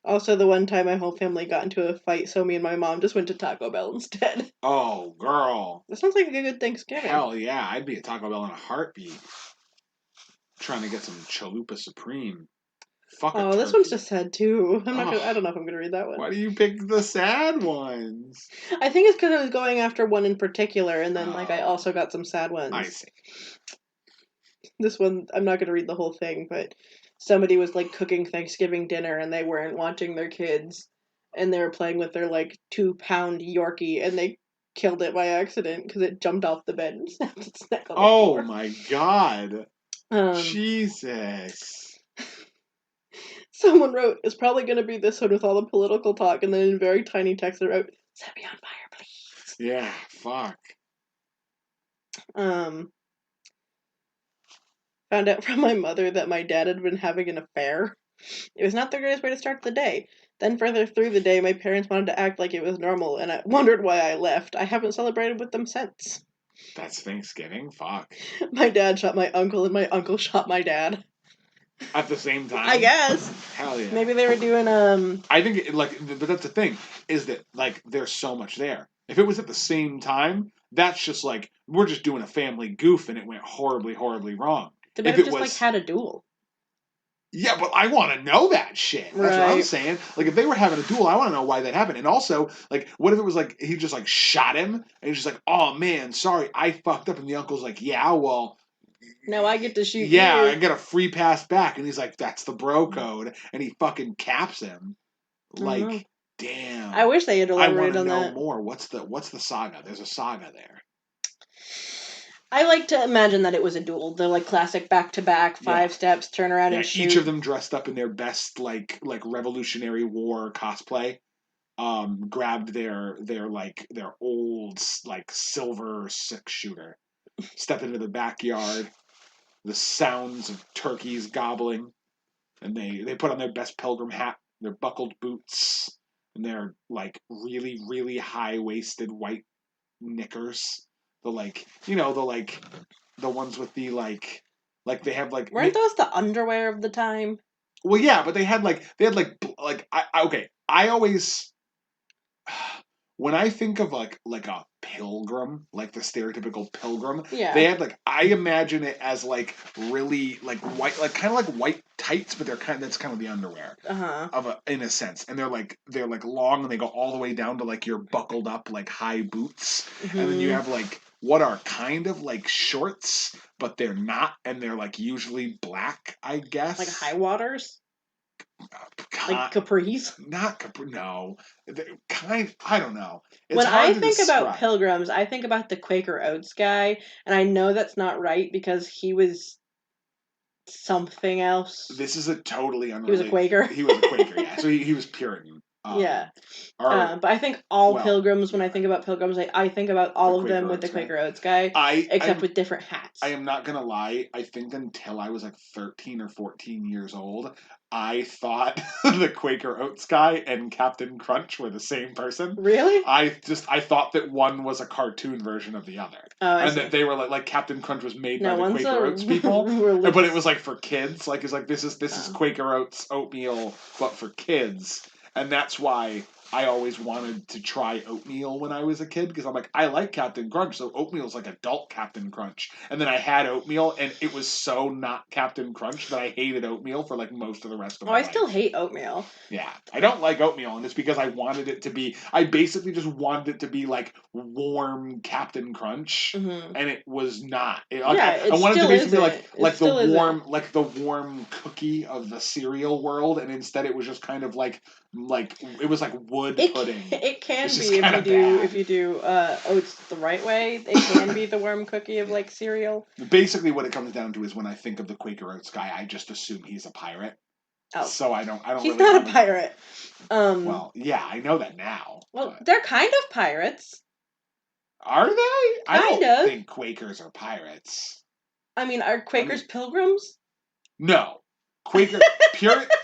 Also, the one time my whole family got into a fight, so me and my mom just went to Taco Bell instead. Oh, girl. That sounds like a good Thanksgiving. Hell yeah, I'd be at Taco Bell in a heartbeat. Trying to get some Chalupa Supreme. Oh, this one's just sad too. I don't know if I'm gonna read that one. Why do you pick the sad ones? I think it's because I was going after one in particular, and then I also got some sad ones. I see. This one, I'm not gonna read the whole thing, but somebody was like cooking Thanksgiving dinner, and they weren't watching their kids, and they were playing with their like 2-pound Yorkie, and they killed it by accident because it jumped off the bed and snapped its neck on the floor. My God! Jesus. Someone wrote, it's probably going to be this one with all the political talk, and then in very tiny text they wrote, Set me on fire, please. Yeah, fuck. Found out from my mother that my dad had been having an affair. It was not the greatest way to start the day. Then further through the day, my parents wanted to act like it was normal, and I wondered why I left. I haven't celebrated with them since. That's Thanksgiving? Fuck. My dad shot my uncle, and my uncle shot my dad. At the same time? I guess. Hell yeah. Maybe they were doing, I think, but that's the thing, is that, there's so much there. If it was at the same time, that's just, we're just doing a family goof, and it went horribly, horribly wrong. They might have just, had a duel. Yeah, but I want to know that shit. That's what I'm saying. If they were having a duel, I want to know why that happened. And also, what if it was he just shot him and he's just oh man, sorry, I fucked up, and the uncle's yeah, well, now I get to shoot. Yeah, you. I get a free pass back, and he's that's the bro code, and he fucking caps him. Damn. I wish they had elaborated on that. I want to know more. What's the saga? There's a saga there. I like to imagine that it was a duel. The classic back-to-back, 5 steps, turn around and shoot. Each of them dressed up in their best Revolutionary War cosplay. Grabbed their old silver 6-shooter. Step into the backyard. The sounds of turkeys gobbling, and they put on their best pilgrim hat, their buckled boots, and their really, really high-waisted white knickers. The ones with the they have weren't those the underwear of the time? Well, yeah, but they had I always, when I think of a pilgrim, the stereotypical pilgrim, they had I imagine it as really white, kind of white tights, but that's kind of the underwear in a sense, and they're long, and they go all the way down to your buckled up high boots, and then you have what are kind of shorts, but they're not, and they're usually black, I guess, high waters. Capris? Not Capri. No, I don't know. When I think about pilgrims, I think about the Quaker Oats guy, and I know that's not right because he was something else. This is a totally unrelated. He was a Quaker. He was a Quaker, yeah. So he was Puritan. But I think pilgrims, when I think about pilgrims, I think about all of them with the Quaker Oats guy, except with different hats. I am not going to lie. I think until I was 13 or 14 years old, I thought the Quaker Oats guy and Captain Crunch were the same person. Really? I thought that one was a cartoon version of the other. Oh, and that they were Captain Crunch was made by the Quaker Oats people. But it was for kids. This is Quaker Oats oatmeal, but for kids. And that's why I always wanted to try oatmeal when I was a kid, because I'm I like Captain Crunch, so oatmeal's adult Captain Crunch. And then I had oatmeal, and it was so not Captain Crunch that I hated oatmeal for most of the rest of my life. I still hate oatmeal. Yeah, I don't like oatmeal, and it's because I wanted it to be, I basically just wanted it to be warm Captain Crunch, and it was not. I wanted it to basically be the warm cookie of the cereal world, and instead it was just kind of it was wood pudding. It can be if you do oats the right way. It can be the warm cookie of cereal. Basically, what it comes down to is when I think of the Quaker Oats guy, I just assume he's a pirate. Oh, so I don't. He's really not a pirate. Well, yeah, I know that now. Well, they're kind of pirates. Are they? I don't think Quakers are pirates. I mean, are Quakers pilgrims? No.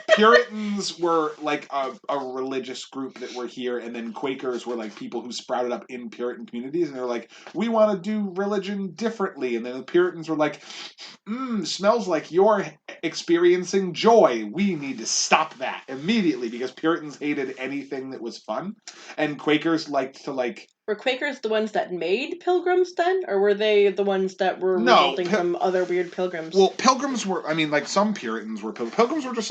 Puritans were a religious group that were here, and then Quakers were people who sprouted up in Puritan communities, and they're we want to do religion differently, and then the Puritans were smells like you're experiencing joy. We need to stop that immediately, because Puritans hated anything that was fun, and Quakers liked to Were Quakers the ones that made pilgrims then? Or were they the ones that were resulting from other weird pilgrims? Well, pilgrims were, some Puritans were pilgrims. Pilgrims were just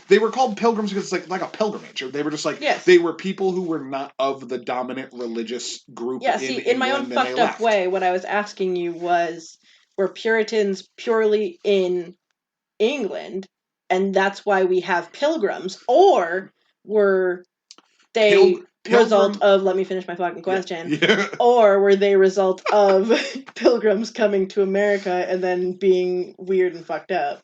they were called pilgrims because it's like a pilgrimage. They were just they were people who were not of the dominant religious group in England, in my own fucked up way, what I was asking you was, were Puritans purely in England, and that's why we have pilgrims? Or were they... result of, let me finish my fucking question, or were they result of pilgrims coming to America and then being weird and fucked up?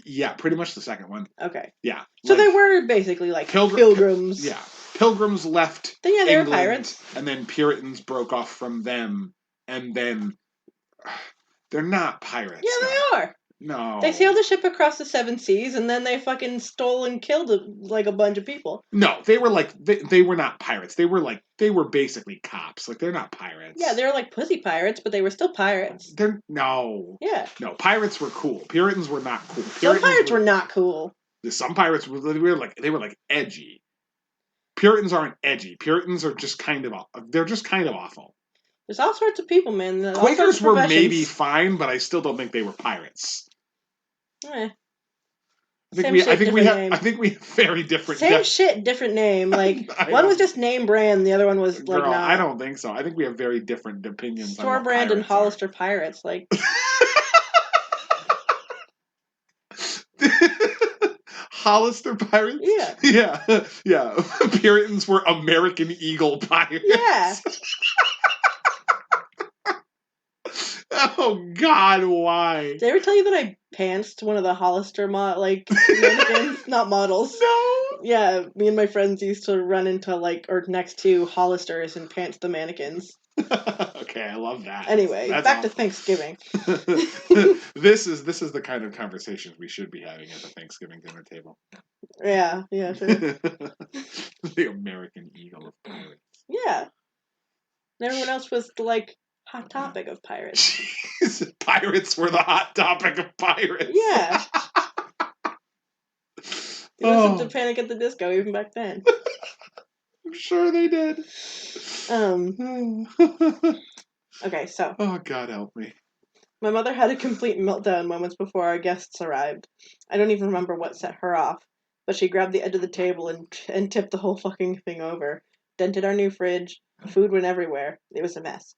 Yeah, pretty much the second one. Okay. Yeah. So they were basically pilgrims. Yeah. Pilgrims left they England, were pirates. and then Puritans broke off from them, and then they're not pirates. Yeah, they are. No. They sailed a ship across the 7 seas, and then they fucking stole and killed a bunch of people. No, they were like they were not pirates. They were basically cops. Like, they're not pirates. Yeah, they were like pussy pirates, but they were still pirates. Yeah. No, pirates were cool. Puritans were not cool. Some pirates were not cool. Some pirates were edgy. Puritans aren't edgy. Puritans are just kind of awful. There's all sorts of people, man. Quakers were maybe fine, but I still don't think they were pirates. Eh. I think we have very different. Same shit, different name. Like one was just name brand, the other one was like. Girl, not. I don't think so. I think we have very different opinions. Store brand and Hollister pirates, like. Hollister pirates? Yeah. Yeah. Puritans were American Eagle pirates. Yeah. Oh, God, why? Did I ever tell you that I pantsed one of the Hollister mannequins? Not models. No. Yeah, me and my friends used to run into next to Hollisters and pants the mannequins. Okay, I love that. Anyway, back to Thanksgiving. This is the kind of conversations we should be having at the Thanksgiving dinner table. Yeah, sure. The American Eagle of pirates. Yeah. And everyone else was hot topic of pirates. Jeez, pirates were the hot topic of pirates. Yeah. You listened to Panic at the Disco even back then. I'm sure they did. Okay, so. Oh, God help me. My mother had a complete meltdown moments before our guests arrived. I don't even remember what set her off, but she grabbed the edge of the table and tipped the whole fucking thing over. Dented our new fridge. Food went everywhere. It was a mess.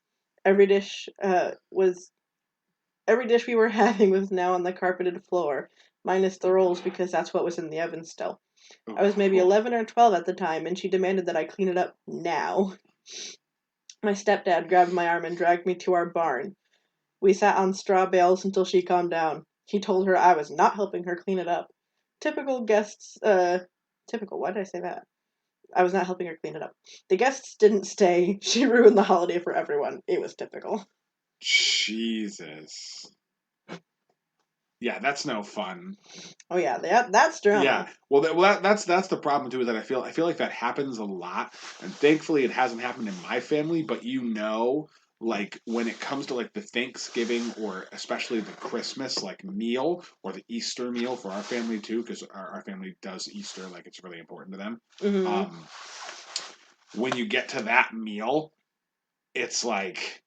Every dish we were having was now on the carpeted floor, minus the rolls because that's what was in the oven still. I was maybe 11 or 12 at the time, and she demanded that I clean it up now. My stepdad grabbed my arm and dragged me to our barn. We sat on straw bales until she calmed down. He told her I was not helping her clean it up. Typical, why did I say that? I was not helping her clean it up. The guests didn't stay. She ruined the holiday for everyone. It was typical. Jesus. Yeah, that's no fun. Oh yeah, that's drama. Yeah, well, that's the problem too. Is that I feel like that happens a lot, and thankfully it hasn't happened in my family. But like when it comes to like the Thanksgiving or especially the Christmas meal or the Easter meal for our family too, because our family does Easter, like it's really important to them. Mm-hmm. When you get to that meal, it's like.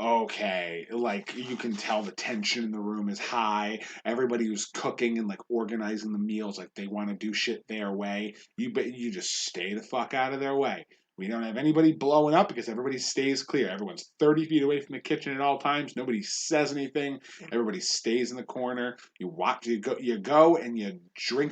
Okay, like you can tell the tension in the room is high. Everybody who's cooking and organizing the meals, they want to do shit their way. You just stay the fuck out of their way. We don't have anybody blowing up because everybody stays clear. Everyone's 30 feet away from the kitchen at all times. Nobody says anything. Everybody stays in the corner. You go and you drink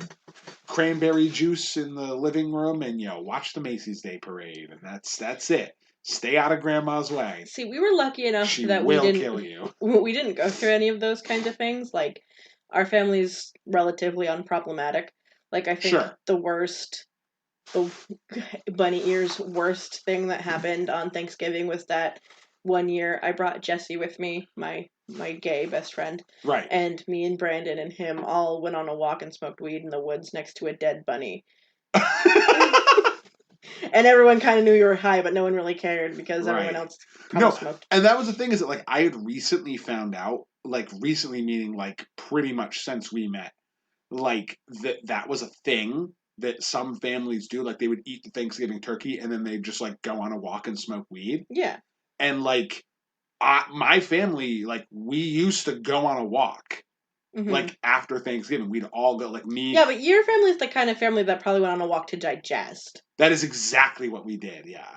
cranberry juice in the living room and you watch the Macy's Day Parade, and that's it. Stay out of Grandma's way. See, we were lucky enough that we didn't go through any of those kinds of things. Like, our family's relatively unproblematic. Like, I think the bunny ears worst thing that happened on Thanksgiving was that one year I brought Jesse with me, my gay best friend. Right. And me and Brandon and him all went on a walk and smoked weed in the woods next to a dead bunny. And everyone kind of knew you were high, but no one really cared because everyone else probably smoked. And that was the thing is that I had recently found out, recently meaning pretty much since we met, that was a thing that some families do. They would eat the Thanksgiving turkey and then they'd just go on a walk and smoke weed. Yeah. And my family, we used to go on a walk. Mm-hmm. After Thanksgiving, we'd all go, me. Yeah, but your family's the kind of family that probably went on a walk to digest. That is exactly what we did. Yeah,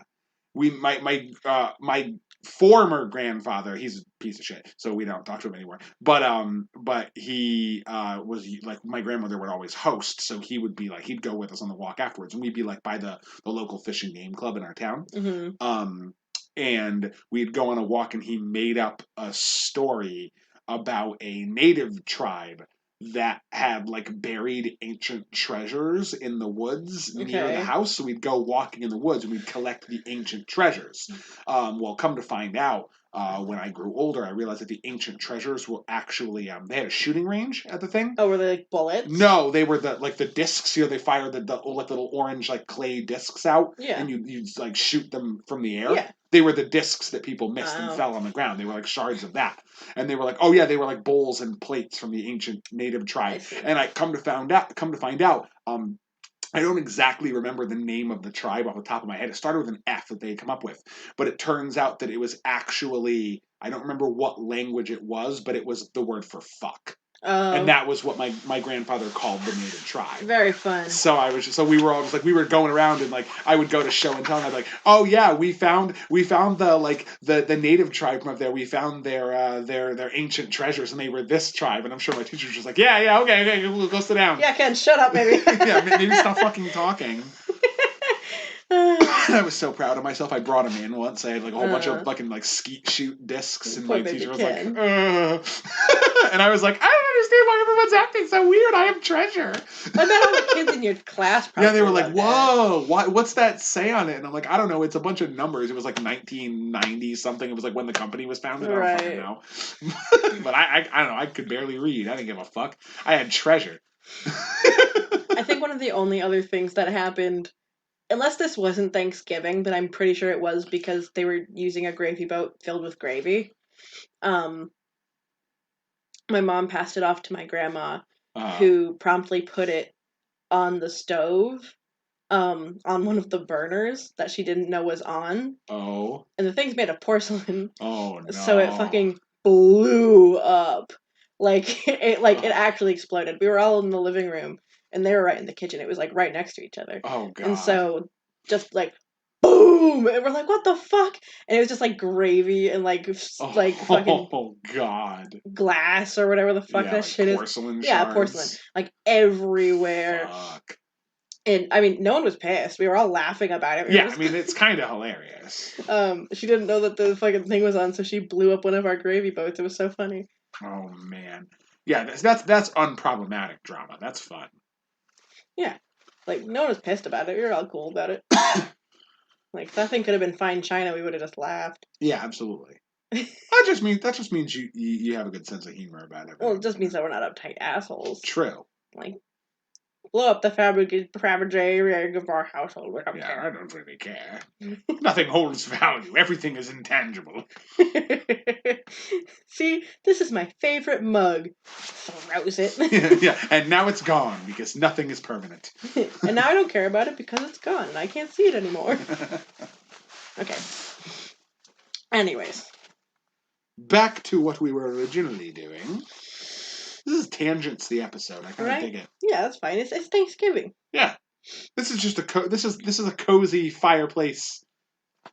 my former grandfather, he's a piece of shit, so we don't talk to him anymore. But he was my grandmother would always host, so he would be he'd go with us on the walk afterwards, and we'd be by the local fishing game club in our town. Mm-hmm. And we'd go on a walk, and he made up a story about a native tribe that had like buried ancient treasures in the woods near the house. So we'd go walking in the woods and we'd collect the ancient treasures. Well, come to find out, when I grew older, I realized that the ancient treasures were actually they had a shooting range at the thing. Oh, were they like bullets? No, they were the discs. They fire the like little orange like clay discs out, and you like shoot them from the air. Yeah. They were the discs that people missed and fell on the ground. They were like shards of that, and they were like, oh yeah, they were like bowls and plates from the ancient native tribe. And I come to find out, I don't exactly remember the name of the tribe off the top of my head. It started with an F that they had come up with, but it turns out that it was actually, I don't remember what language it was, but it was the word for fuck. And that was what my grandfather called the native tribe. Very fun. So we were all just like, we were going around and like I would go to show and tell and I'd be like, oh yeah, we found the native tribe from up there. We found their ancient treasures and they were this tribe. And I'm sure my teacher was just like, yeah, okay, we'll go sit down. Yeah, Ken, shut up, maybe. Yeah, maybe stop fucking talking. I was so proud of myself. I brought him in once. I had like a whole bunch of fucking like skeet shoot discs, and my teacher was like, and I was like, I don't understand why everyone's acting so weird. I have treasure. I bet all the kids in your class probably. Yeah, they were like, whoa, what's that say on it? And I'm like, I don't know. It's a bunch of numbers. It was like 1990 something. It was like when the company was founded. Right. I don't fucking know. But I don't know. I could barely read. I didn't give a fuck. I had treasure. I think one of the only other things that happened, unless this wasn't Thanksgiving, but I'm pretty sure it was because they were using a gravy boat filled with gravy. My mom passed it off to my grandma, who promptly put it on the stove, on one of the burners that she didn't know was on. Oh. And the thing's made of porcelain. Oh, no. So it fucking blew up. It actually exploded. We were all in the living room, and they were right in the kitchen. It was, like, right next to each other. Oh, God. And so, just, like, boom! And we're like, what the fuck? And it was just, like, gravy and, like fucking... Oh, God. Glass or whatever the fuck that shit porcelain is. Shards. Yeah, porcelain. Like, everywhere. Fuck. And, I mean, no one was pissed. We were all laughing about it. Yeah, I mean, it's kind of hilarious. She didn't know that the fucking thing was on, so she blew up one of our gravy boats. It was so funny. Oh, man. Yeah, that's unproblematic drama. That's fun. Yeah. Like, no one was pissed about it. We were all cool about it. Like, that thing could have been fine china. We would have just laughed. Yeah, absolutely. that just means you have a good sense of humor about it. Well, it just means that we're not uptight assholes. True. Like, blow up the fabric of our household. We don't care. I don't really care. Nothing holds value. Everything is intangible. See, this is my favorite mug. Throws it. Yeah, and now it's gone because nothing is permanent. And now I don't care about it because it's gone and I can't see it anymore. Okay. Anyways. Back to what we were originally doing. This is Tangents, the episode. I kind of dig it. Yeah, that's fine. It's Thanksgiving. Yeah, this is just this is a cozy fireplace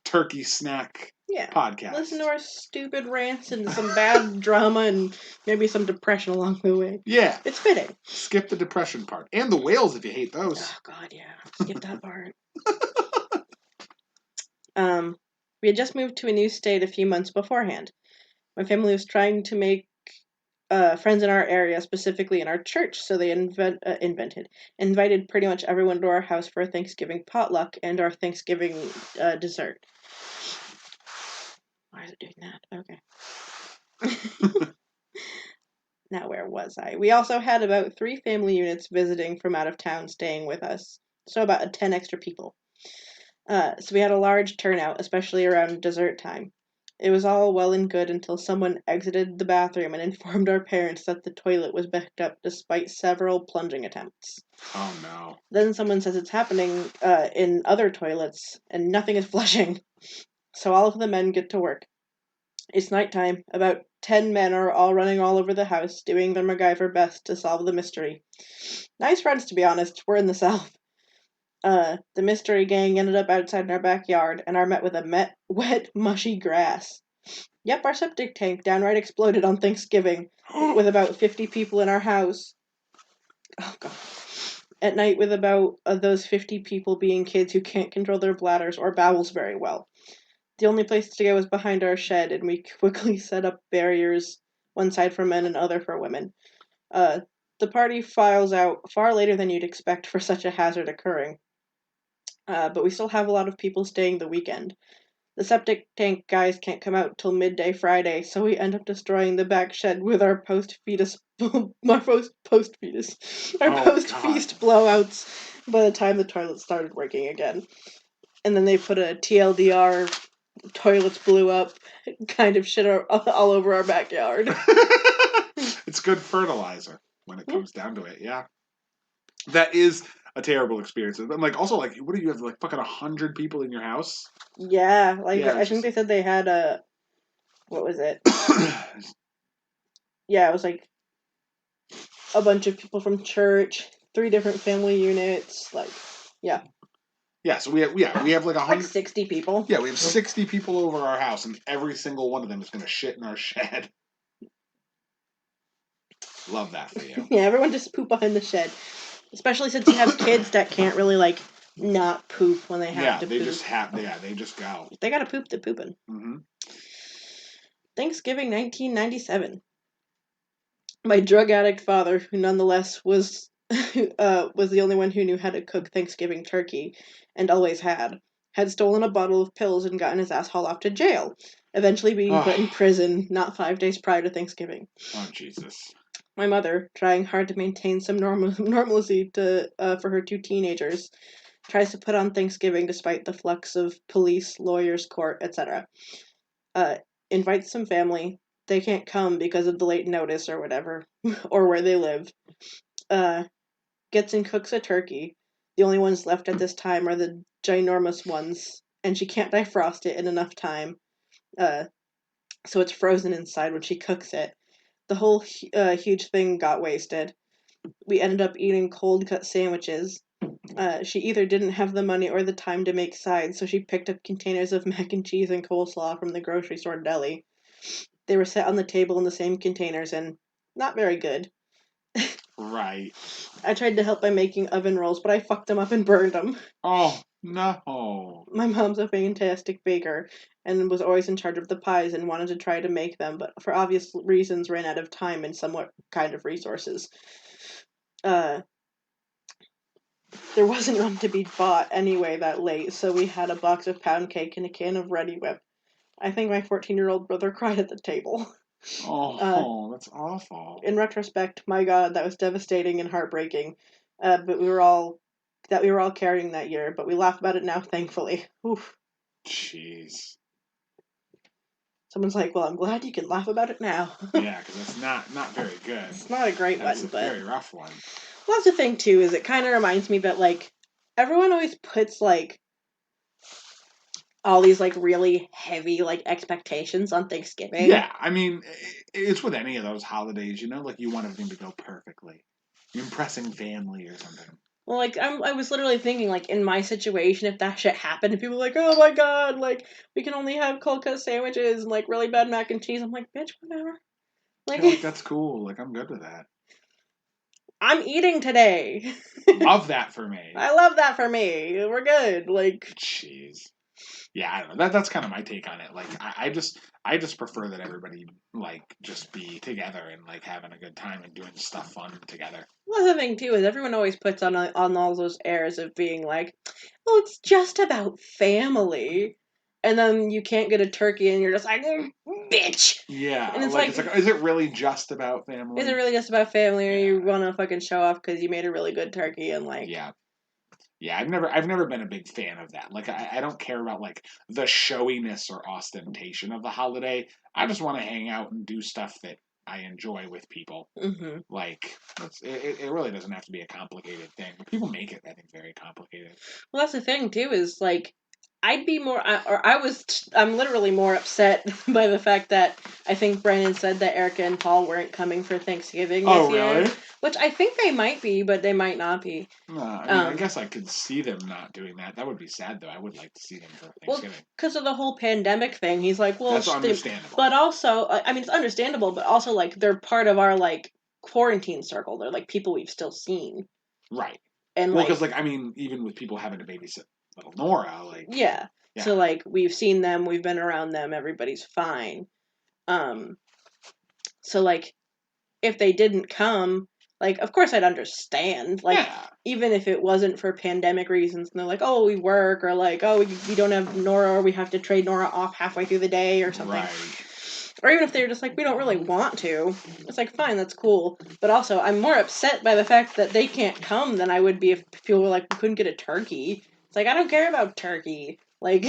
turkey snack podcast. Listen to our stupid rants and some bad drama and maybe some depression along the way. Yeah, it's fitting. Skip the depression part and the whales if you hate those. Oh God, yeah, skip that part. We had just moved to a new state a few months beforehand. My family was trying to make friends in our area, specifically in our church, so they invited pretty much everyone to our house for a Thanksgiving potluck and our Thanksgiving dessert. Why is it doing that? Okay. Now, where was I? We also had about 3 family units visiting from out of town staying with us, so about 10 extra people. So we had a large turnout, especially around dessert time. It was all well and good until someone exited the bathroom and informed our parents that the toilet was backed up despite several plunging attempts. Oh, no. Then someone says it's happening in other toilets, and nothing is flushing. So all of the men get to work. It's nighttime. About 10 men are all running all over the house, doing their MacGyver best to solve the mystery. Nice friends, to be honest. We're in the South. The mystery gang ended up outside in our backyard and are met with a wet, mushy grass. Yep, our septic tank downright exploded on Thanksgiving with about 50 people in our house. Oh, God. At night with about those 50 people being kids who can't control their bladders or bowels very well. The only place to go was behind our shed, and we quickly set up barriers, one side for men and other for women. The party files out far later than you'd expect for such a hazard occurring. But we still have a lot of people staying the weekend. The septic tank guys can't come out till midday Friday, so we end up destroying the back shed with our post-feast blowouts by the time the toilet started working again. And then they put a TLDR, toilets blew up, kind of shit all over our backyard. It's good fertilizer when it comes down to it, yeah. That is a terrible experience. But like, also, like, what do you have, like, fucking 100 people in your house? Yeah, like, yeah, I think they said they had what was it? Yeah, it was like a bunch of people from church, 3 different family units, like, yeah. Yeah, so we have like 100, like 60 people. Yeah, we have 60 people over our house, and every single one of them is going to shit in our shed. Love that for you. Yeah, everyone just poop behind the shed. Especially since you have kids that can't really, like, not poop when they have to poop. They just go. They gotta poop, they're pooping. Mm-hmm. Thanksgiving 1997. My drug addict father, who nonetheless was the only one who knew how to cook Thanksgiving turkey, and always had stolen a bottle of pills and gotten his ass hauled off to jail, eventually being put in prison not 5 days prior to Thanksgiving. Oh, Jesus. My mother, trying hard to maintain some normalcy for her 2 teenagers, tries to put on Thanksgiving despite the flux of police, lawyers, court, etc. Invites some family. They can't come because of the late notice or whatever, or where they live. Gets and cooks a turkey. The only ones left at this time are the ginormous ones, and she can't defrost it in enough time. So it's frozen inside when she cooks it. The whole huge thing got wasted. We ended up eating cold cut sandwiches. She either didn't have the money or the time to make sides, so she picked up containers of mac and cheese and coleslaw from the grocery store deli. They were set on the table in the same containers and not very good. Right. I tried to help by making oven rolls, but I fucked them up and burned them. Oh, no. My mom's a fantastic baker and was always in charge of the pies and wanted to try to make them, but for obvious reasons ran out of time and somewhat kind of resources. There wasn't one to be bought anyway that late, so we had a box of pound cake and a can of Ready Whip. I think my 14-year-old brother cried at the table. Oh, that's awful. In retrospect, my God, that was devastating and heartbreaking. But we were all carrying that year, but we laugh about it now, thankfully. Oof. Jeez. Someone's like, well, I'm glad you can laugh about it now. Yeah, because it's not very good. It's not a great one, but... It's a very rough one. Well, that's the thing, too, is it kind of reminds me that, like, everyone always puts, like, all these, like, really heavy, like, expectations on Thanksgiving. Yeah, I mean, it's with any of those holidays, you know? Like, you want everything to go perfectly. You're impressing family or something. Well, like, I was literally thinking, like, in my situation, if that shit happened, and people were like, oh my God, like, we can only have cold cut sandwiches and, like, really bad mac and cheese. I'm like, bitch, whatever. Like, that's cool. Like, I'm good with that. I'm eating today. Love that for me. I love that for me. We're good. Like, jeez. Yeah, I don't know. That's kind of my take on it. Like, I just prefer that everybody, like, just be together and, like, having a good time and doing stuff fun together. Well, the thing too is everyone always puts on all those airs of being like, well, it's just about family. And then you can't get a turkey, and you're just like, bitch. Yeah, and it's like, is it really just about family? Is it really just about family, or you want to fucking show off because you made a really good turkey and like? Yeah, I've never been a big fan of that. Like, I don't care about, like, the showiness or ostentation of the holiday. I just want to hang out and do stuff that I enjoy with people. Mm-hmm. Like, it really doesn't have to be a complicated thing. But people make it, I think, very complicated. Well, that's the thing too. Is like, I'm literally more upset by the fact that I think Brandon said that Erica and Paul weren't coming for Thanksgiving this year. Really? Which I think they might be, but they might not be. I guess I could see them not doing that. That would be sad, though. I would like to see them for Thanksgiving. Well, because of the whole pandemic thing, he's like, well... That's understandable. But also, I mean, it's understandable, but also, like, they're part of our, like, quarantine circle. They're, like, people we've still seen. Right. And well, because, like, I mean, even with people having to babysit little Nora, like... Yeah. So, like, we've seen them, we've been around them, everybody's fine. So, like, if they didn't come, Like, of course I'd understand. Like, even if it wasn't for pandemic reasons, and they're like, oh, we work, or like, oh, we don't have Nora, or we have to trade Nora off halfway through the day, or something. Right. Or even if they're just like, we don't really want to. It's like, fine, that's cool. But also, I'm more upset by the fact that they can't come than I would be if people were like, we couldn't get a turkey. It's like, I don't care about turkey. Like...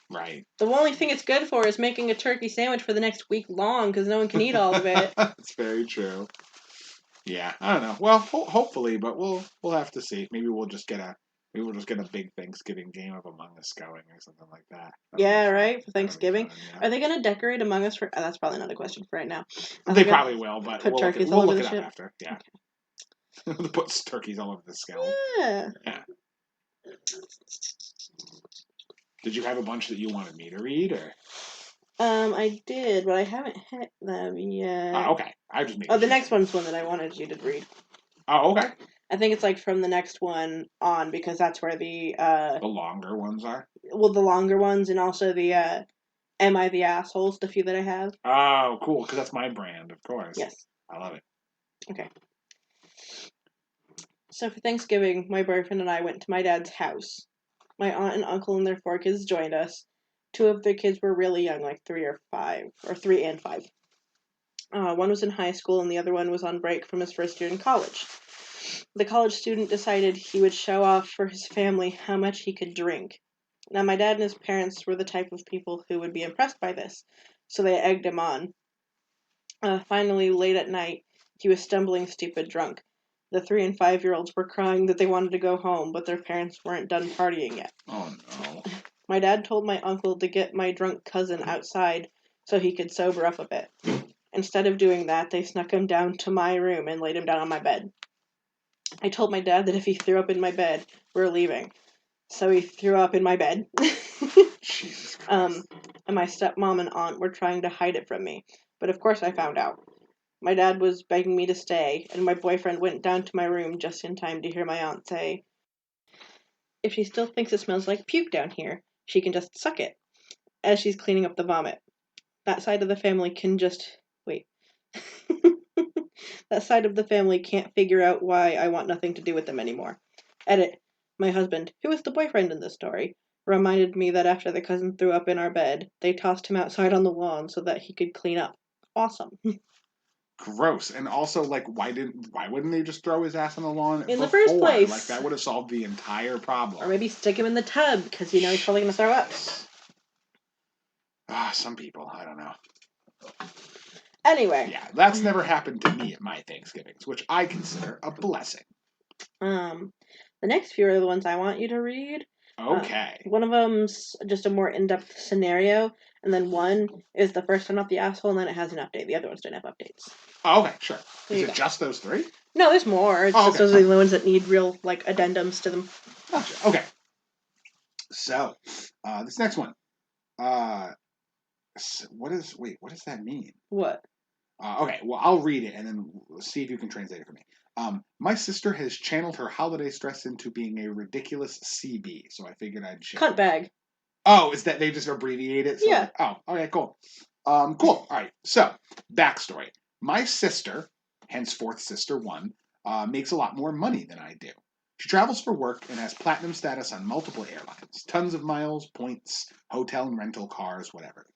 Right. The only thing it's good for is making a turkey sandwich for the next week long, because no one can eat all of it. That's very true. Yeah, I don't know. Well, hopefully, but we'll have to see. Maybe we'll just get a big Thanksgiving game of Among Us going or something like that. Yeah, right, for Thanksgiving. Fun, yeah. Are they going to decorate Among Us for... Oh, that's probably not a question for right now. They probably will, but we'll look it up after. Yeah. Okay. Put turkeys all over the scale. Yeah. Did you have a bunch that you wanted me to read, or? I did, but I haven't hit them yet. Oh, okay. I just made. Oh, the next one's one that I wanted you to read. Oh, okay. I think it's like from the next one on, because that's where the longer ones are. Well, the longer ones, and also the Am I the Assholes? The few that I have. Oh, cool! Because that's my brand, of course. Yes. I love it. Okay. So for Thanksgiving, my boyfriend and I went to my dad's house. My aunt and uncle and their 4 kids joined us. 2 of their kids were really young, like 3 or 5, or 3 and 5. One was in high school and the other one was on break from his first year in college. The college student decided he would show off for his family how much he could drink. Now, my dad and his parents were the type of people who would be impressed by this, so they egged him on. Finally, late at night, he was stumbling stupid drunk. The 3 and 5-year-olds were crying that they wanted to go home, but their parents weren't done partying yet. Oh, no. My dad told my uncle to get my drunk cousin outside so he could sober up a bit. Instead of doing that, they snuck him down to my room and laid him down on my bed. I told my dad that if he threw up in my bed, we're leaving. So he threw up in my bed. Jesus Christ. And my stepmom and aunt were trying to hide it from me. But of course I found out. My dad was begging me to stay, and my boyfriend went down to my room just in time to hear my aunt say, if she still thinks it smells like puke down here, she can just suck it, as she's cleaning up the vomit. That side of the family can just... Wait. That side of the family can't figure out why I want nothing to do with them anymore. Edit. My husband, who is the boyfriend in this story, reminded me that after the cousin threw up in our bed, they tossed him outside on the lawn so that he could clean up. Awesome. Gross. And also, like, why wouldn't they just throw his ass on the lawn in the first place? Like, that would have solved the entire problem. Or maybe stick him in the tub, because you know he's probably going to throw up. Some people, I don't know. Anyway. Yeah, that's never happened to me at my Thanksgivings, which I consider a blessing. The next few are the ones I want you to read. Okay. One of them's just a more in-depth scenario, and then one is the first time off the asshole, and then it has an update. The other ones don't have updates. Oh, okay, sure. Is it just those 3? No, there's more. It's just those are the ones that need real, like, addendums to them. Gotcha. Okay. So, this next one. What does that mean? What? Okay, well, I'll read it and then see if you can translate it for me. My sister has channeled her holiday stress into being a ridiculous CB, so I figured I'd share. Cunt bag. Oh, is that they just abbreviate it? So yeah. Okay, cool. Cool. All right. So, backstory. My sister, henceforth Sister 1, makes a lot more money than I do. She travels for work and has platinum status on multiple airlines. Tons of miles, points, hotel and rental cars, whatever.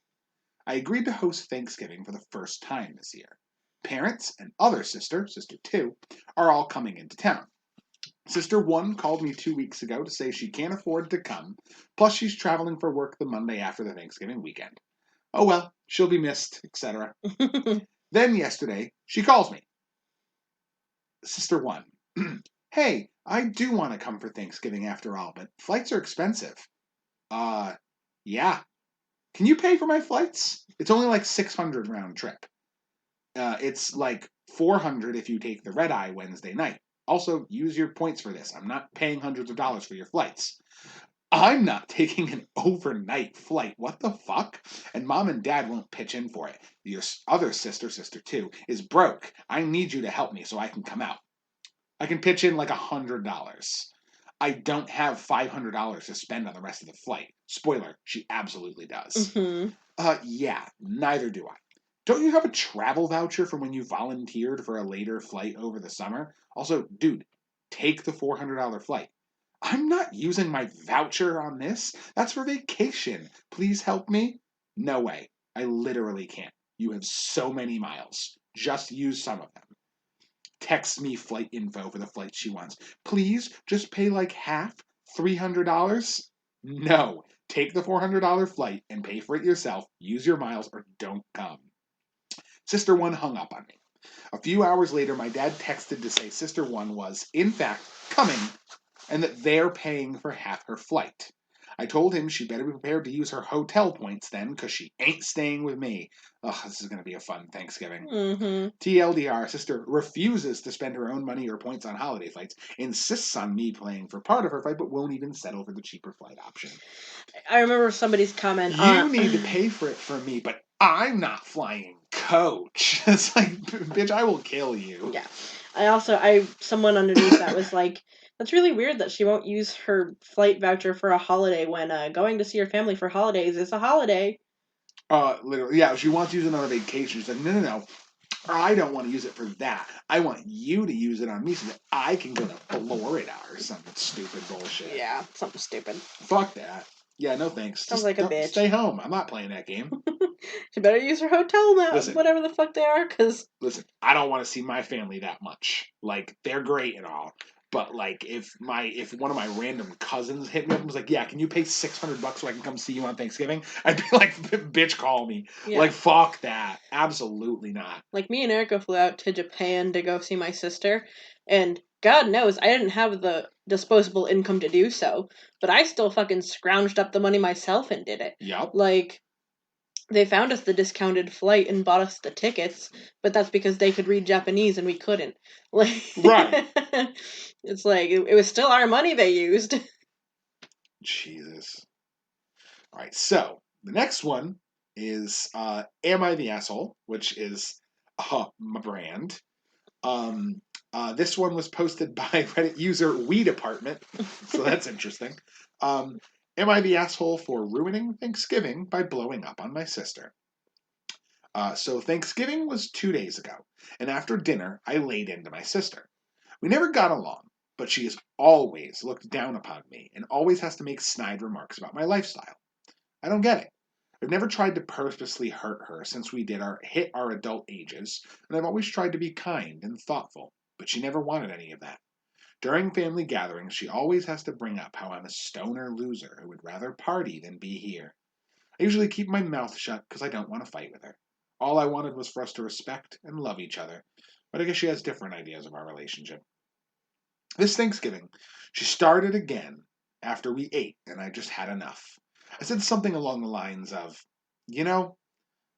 I agreed to host Thanksgiving for the first time this year. Parents and other Sister 2, are all coming into town. Sister 1 called me 2 weeks ago to say she can't afford to come, plus she's traveling for work the Monday after the Thanksgiving weekend. Oh well, she'll be missed, etc. Then yesterday, she calls me. Sister 1, hey, I do want to come for Thanksgiving after all, but flights are expensive. Yeah. Can you pay for my flights? It's only like $600 round trip. It's like $400 if you take the red-eye Wednesday night. Also, use your points for this. I'm not paying hundreds of dollars for your flights. I'm not taking an overnight flight. What the fuck? And Mom and Dad won't pitch in for it. Your other Sister 2, is broke. I need you to help me so I can come out. I can pitch in like $100. I don't have $500 to spend on the rest of the flight. Spoiler, she absolutely does. Mm-hmm. Yeah, neither do I. Don't you have a travel voucher from when you volunteered for a later flight over the summer? Also, dude, take the $400 flight. I'm not using my voucher on this. That's for vacation. Please help me. No way. I literally can't. You have so many miles. Just use some of them. Text me flight info for the flight she wants. Please just pay like half, $300. No. Take the $400 flight and pay for it yourself. Use your miles or don't come. Sister 1 hung up on me. A few hours later, my dad texted to say Sister 1 was, in fact, coming and that they're paying for half her flight. I told him she better be prepared to use her hotel points then, because she ain't staying with me. Ugh, this is going to be a fun Thanksgiving. Mm-hmm. TLDR, Sister refuses to spend her own money or points on holiday flights, insists on me paying for part of her flight, but won't even settle for the cheaper flight option. I remember somebody's comment You need to pay for it for me, but I'm not flying coach. It's like, bitch, I will kill you. Yeah. Someone underneath that was like, that's really weird that she won't use her flight voucher for a holiday when going to see her family for holidays is a holiday. Literally, yeah, she wants to use it on a vacation. She's like, no. I don't want to use it for that. I want you to use it on me so that I can go to Florida or something stupid bullshit. Yeah, something stupid. Fuck that. Yeah, no thanks. Sounds like a bitch. Stay home. I'm not playing that game. She better use her hotel now, whatever the fuck they are, because... Listen, I don't want to see my family that much. Like, they're great and all. But, like, if one of my random cousins hit me up and was like, yeah, can you pay $600 so I can come see you on Thanksgiving? I'd be like, bitch, call me. Yeah. Like, fuck that. Absolutely not. Like, me and Erica flew out to Japan to go see my sister, and God knows I didn't have the disposable income to do so, but I still fucking scrounged up the money myself and did it. Yep. Like, they found us the discounted flight and bought us the tickets, but that's because they could read Japanese and we couldn't. Like, right. It's like, it was still our money they used. Jesus. All right, so the next one is Am I the Asshole, which is my brand. This one was posted by Reddit user Weed Apartment, so that's interesting. Am I the asshole for ruining Thanksgiving by blowing up on my sister? So Thanksgiving was 2 days ago, and after dinner, I laid into my sister. We never got along, but she has always looked down upon me and always has to make snide remarks about my lifestyle. I don't get it. I've never tried to purposely hurt her since we hit our adult ages, and I've always tried to be kind and thoughtful, but she never wanted any of that. During family gatherings, she always has to bring up how I'm a stoner loser who would rather party than be here. I usually keep my mouth shut because I don't want to fight with her. All I wanted was for us to respect and love each other, but I guess she has different ideas of our relationship. This Thanksgiving, she started again after we ate, and I just had enough. I said something along the lines of, I've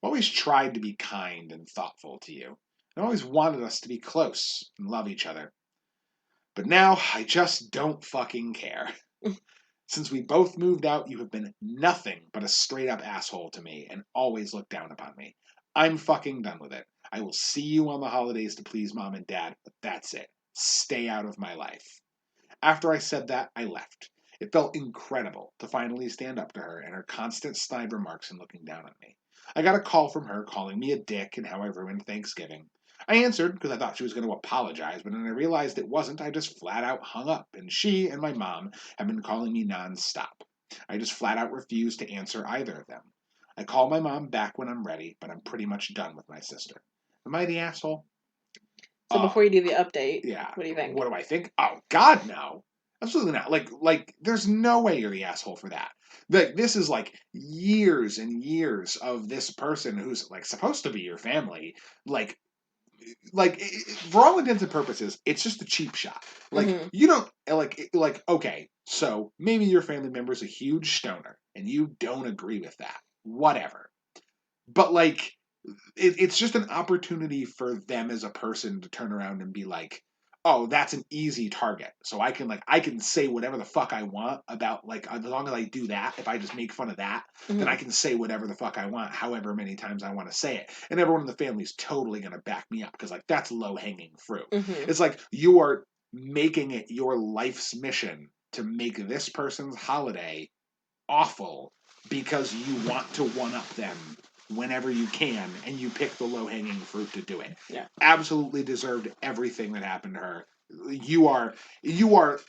always tried to be kind and thoughtful to you. I always wanted us to be close and love each other. But now I just don't fucking care. Since we both moved out, you have been nothing but a straight up asshole to me and always looked down upon me. I'm fucking done with it. I will see you on the holidays to please mom and dad, but that's it. Stay out of my life. After I said that, I left. It felt incredible to finally stand up to her and her constant snide remarks and looking down on me. I got a call from her calling me a dick and how I ruined Thanksgiving. I answered because I thought she was going to apologize, but when I realized it wasn't, I just flat out hung up, and she and my mom have been calling me nonstop. I just flat out refused to answer either of them. I call my mom back when I'm ready, but I'm pretty much done with my sister. Am I the asshole? So before you do the update, yeah. What do you think? What do I think? Oh, God, no. Absolutely not. Like, there's no way you're the asshole for that. Like, this is like years and years of this person who's like supposed to be your family, like for all intents and purposes, it's just a cheap shot. Like you don't like okay, so maybe your family member's a huge stoner and you don't agree with that. Whatever. But like it's just an opportunity for them as a person to turn around and be like, oh, that's an easy target. So I can say whatever the fuck I want about, like, as long as I do that, if I just make fun of that, then I can say whatever the fuck I want, however many times I want to say it. And everyone in the family is totally going to back me up because, like, that's low-hanging fruit. It's like you are making it your life's mission to make this person's holiday awful because you want to one-up them whenever you can, and you pick the low-hanging fruit to do it. Yeah. Absolutely deserved everything that happened to her. You are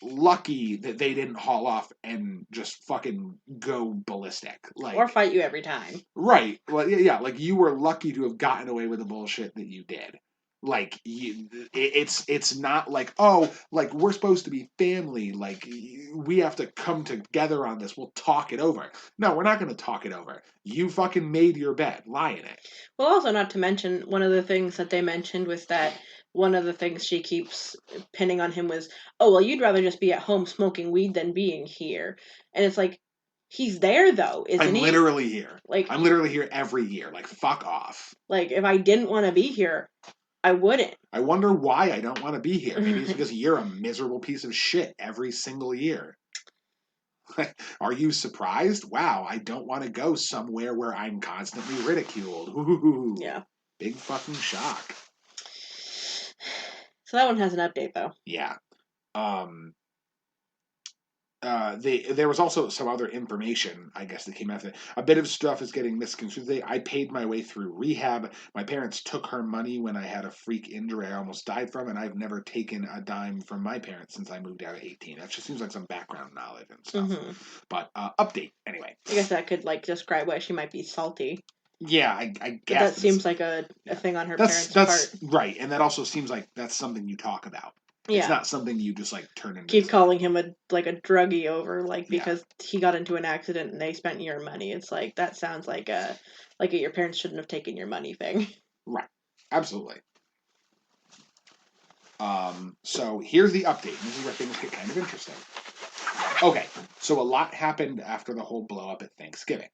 lucky that they didn't haul off and just fucking go ballistic. Like, or fight you every time. Right. Well, yeah, like you were lucky to have gotten away with the bullshit that you did. Like it's not like, oh, like we're supposed to be family, like we have to come together on this, we'll talk it over. No, we're not going to talk it over. You fucking made your bed, lie in it. Well, also, not to mention, one of the things that they mentioned was that one of the things she keeps pinning on him was, oh, well, you'd rather just be at home smoking weed than being here. And it's like, he's there, though, isn't I'm he? literally here. Like, I'm literally here every year. Like, fuck off. Like, if I didn't want to be here, I wouldn't. I wonder why I don't want to be here. Maybe it's because you're a miserable piece of shit every single year. Are you surprised? Wow, I don't want to go somewhere where I'm constantly ridiculed. Ooh, yeah. Big fucking shock. So that one has an update, though. Yeah. There was also some other information, I guess, that came after. A bit of stuff is getting misconstrued. I paid my way through rehab. My parents took her money when I had a freak injury I almost died from, and I've never taken a dime from my parents since I moved out at 18. That just seems like some background knowledge and stuff. Mm-hmm. But update, anyway. I guess that could, describe why she might be salty. Yeah, I guess. But that seems like a thing on her parents' part. Right, and that also seems like that's something you talk about. Yeah. It's not something you just turn into. Keep calling him a druggie over because he got into an accident and they spent your money. It's like that sounds like a your parents shouldn't have taken your money thing. Right. Absolutely. So here's the update. This is where things get kind of interesting. Okay, so a lot happened after the whole blow up at Thanksgiving.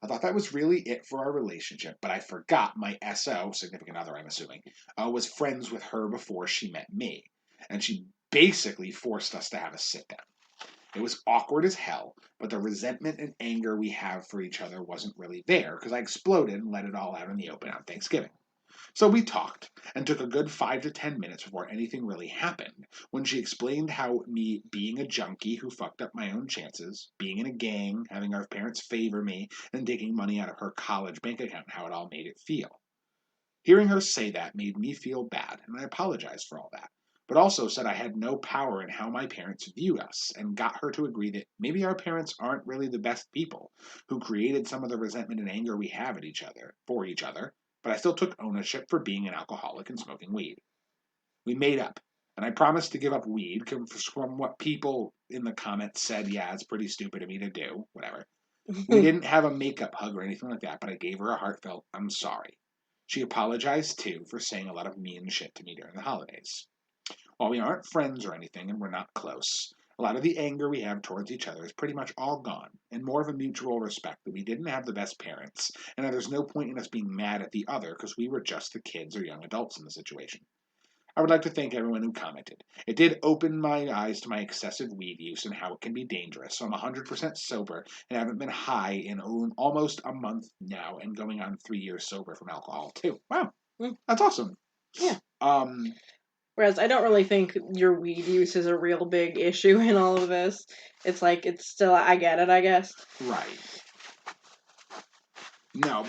I thought that was really it for our relationship, but I forgot my SO, significant other, I'm assuming, was friends with her before she met me. And she basically forced us to have a sit down. It was awkward as hell, but the resentment and anger we have for each other wasn't really there because I exploded and let it all out in the open on Thanksgiving. So we talked and took a good 5 to 10 minutes before anything really happened when she explained how me being a junkie who fucked up my own chances, being in a gang, having our parents favor me, and taking money out of her college bank account, how it all made it feel. Hearing her say that made me feel bad, and I apologized for all that, but also said I had no power in how my parents view us, and got her to agree that maybe our parents aren't really the best people, who created some of the resentment and anger we have at for each other, but I still took ownership for being an alcoholic and smoking weed. We made up, and I promised to give up weed from what people in the comments said, yeah, it's pretty stupid of me to do, whatever. We didn't have a makeup hug or anything like that, but I gave her a heartfelt, I'm sorry. She apologized, too, for saying a lot of mean shit to me during the holidays. While we aren't friends or anything and we're not close, a lot of the anger we have towards each other is pretty much all gone, and more of a mutual respect that we didn't have the best parents, and that there's no point in us being mad at the other because we were just the kids or young adults in the situation. I would like to thank everyone who commented. It did open my eyes to my excessive weed use and how it can be dangerous, so I'm 100% sober and haven't been high in almost a month now and going on 3 years sober from alcohol, too. Wow, that's awesome. Yeah. Whereas I don't really think your weed use is a real big issue in all of this. It's it's still, I get it, I guess. Right. No,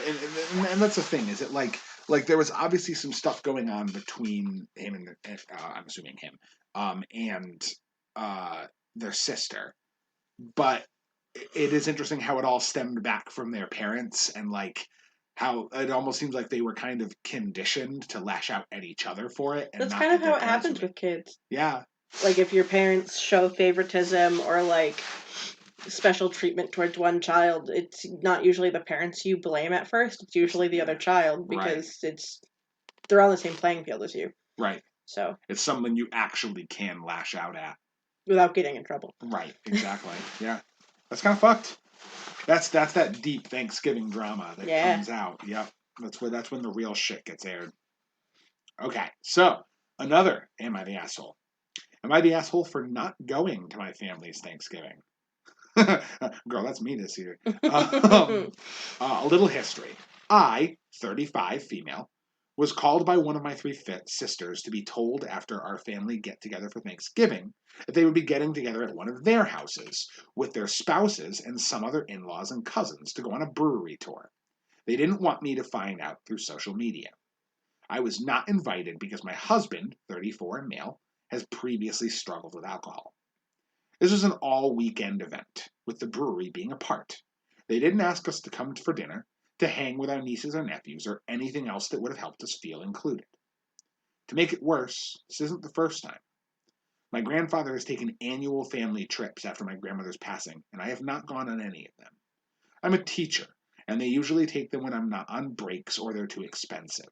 and that's the thing, is it like there was obviously some stuff going on between him and I'm assuming him, and their sister, but it is interesting how it all stemmed back from their parents and how it almost seems like they were kind of conditioned to lash out at each other for it. And that's kind of how it happens with kids. Yeah. If your parents show favoritism or special treatment towards one child, it's not usually the parents you blame at first. It's usually the other child because they're on the same playing field as you. Right. So it's something you actually can lash out at without getting in trouble. Right. Exactly. Yeah. That's kind of fucked. That's that deep Thanksgiving drama that comes out. Yep. That's when the real shit gets aired. Okay. So another, am I the asshole? Am I the asshole for not going to my family's Thanksgiving? Girl, that's me this year. A little history. I, 35, female, was called by one of my 3 sisters to be told after our family get-together for Thanksgiving that they would be getting together at one of their houses with their spouses and some other in-laws and cousins to go on a brewery tour. They didn't want me to find out through social media. I was not invited because my husband, 34 and male, has previously struggled with alcohol. This was an all-weekend event, with the brewery being a part. They didn't ask us to come for dinner, to hang with our nieces or nephews, or anything else that would have helped us feel included. To make it worse, this isn't the first time. My grandfather has taken annual family trips after my grandmother's passing, and I have not gone on any of them. I'm a teacher, and they usually take them when I'm not on breaks or they're too expensive.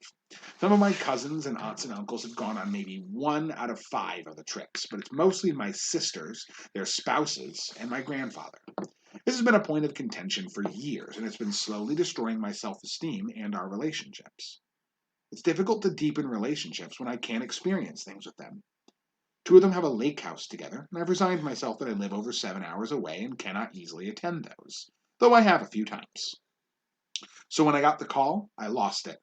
Some of my cousins and aunts and uncles have gone on maybe 1 out of 5 of the trips, but it's mostly my sisters, their spouses, and my grandfather. This has been a point of contention for years, and it's been slowly destroying my self-esteem and our relationships. It's difficult to deepen relationships when I can't experience things with them. 2 of them have a lake house together, and I've resigned myself that I live over 7 hours away and cannot easily attend those, though I have a few times. So when I got the call, I lost it.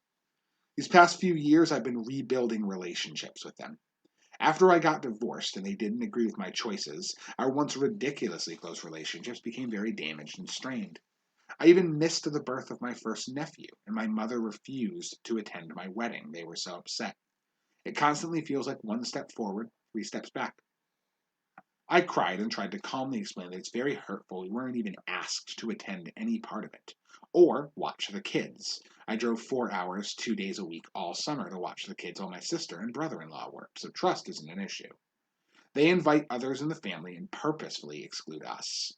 These past few years, I've been rebuilding relationships with them. After I got divorced and they didn't agree with my choices, our once ridiculously close relationships became very damaged and strained. I even missed the birth of my first nephew, and my mother refused to attend my wedding. They were so upset. It constantly feels like 1 step forward, 3 steps back. I cried and tried to calmly explain that it's very hurtful we weren't even asked to attend any part of it. Or watch the kids. I drove 4 hours, 2 days a week all summer to watch the kids while my sister and brother-in-law work, so trust isn't an issue. They invite others in the family and purposefully exclude us.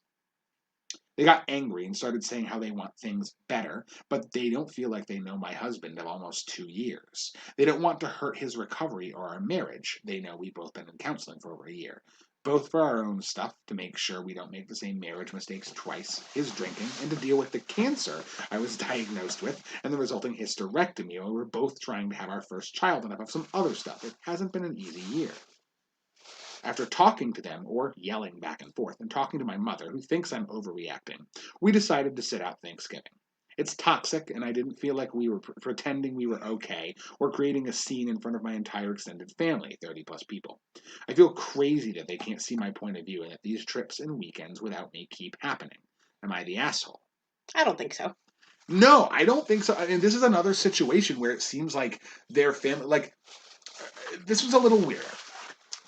They got angry and started saying how they want things better, but they don't feel like they know my husband of almost 2 years. They don't want to hurt his recovery or our marriage. They know we've both been in counseling for over a year. Both for our own stuff, to make sure we don't make the same marriage mistakes twice, his drinking, and to deal with the cancer I was diagnosed with, and the resulting hysterectomy while we're both trying to have our first child and have some other stuff. It hasn't been an easy year. After talking to them, or yelling back and forth, and talking to my mother, who thinks I'm overreacting, we decided to sit out Thanksgiving. It's toxic, and I didn't feel like we were pretending we were okay, or creating a scene in front of my entire extended family, 30 plus people. I feel crazy that they can't see my point of view, and that these trips and weekends without me keep happening. Am I the asshole? I don't think so. No, I don't think so. I mean, this is another situation where it seems like their family, this was a little weird.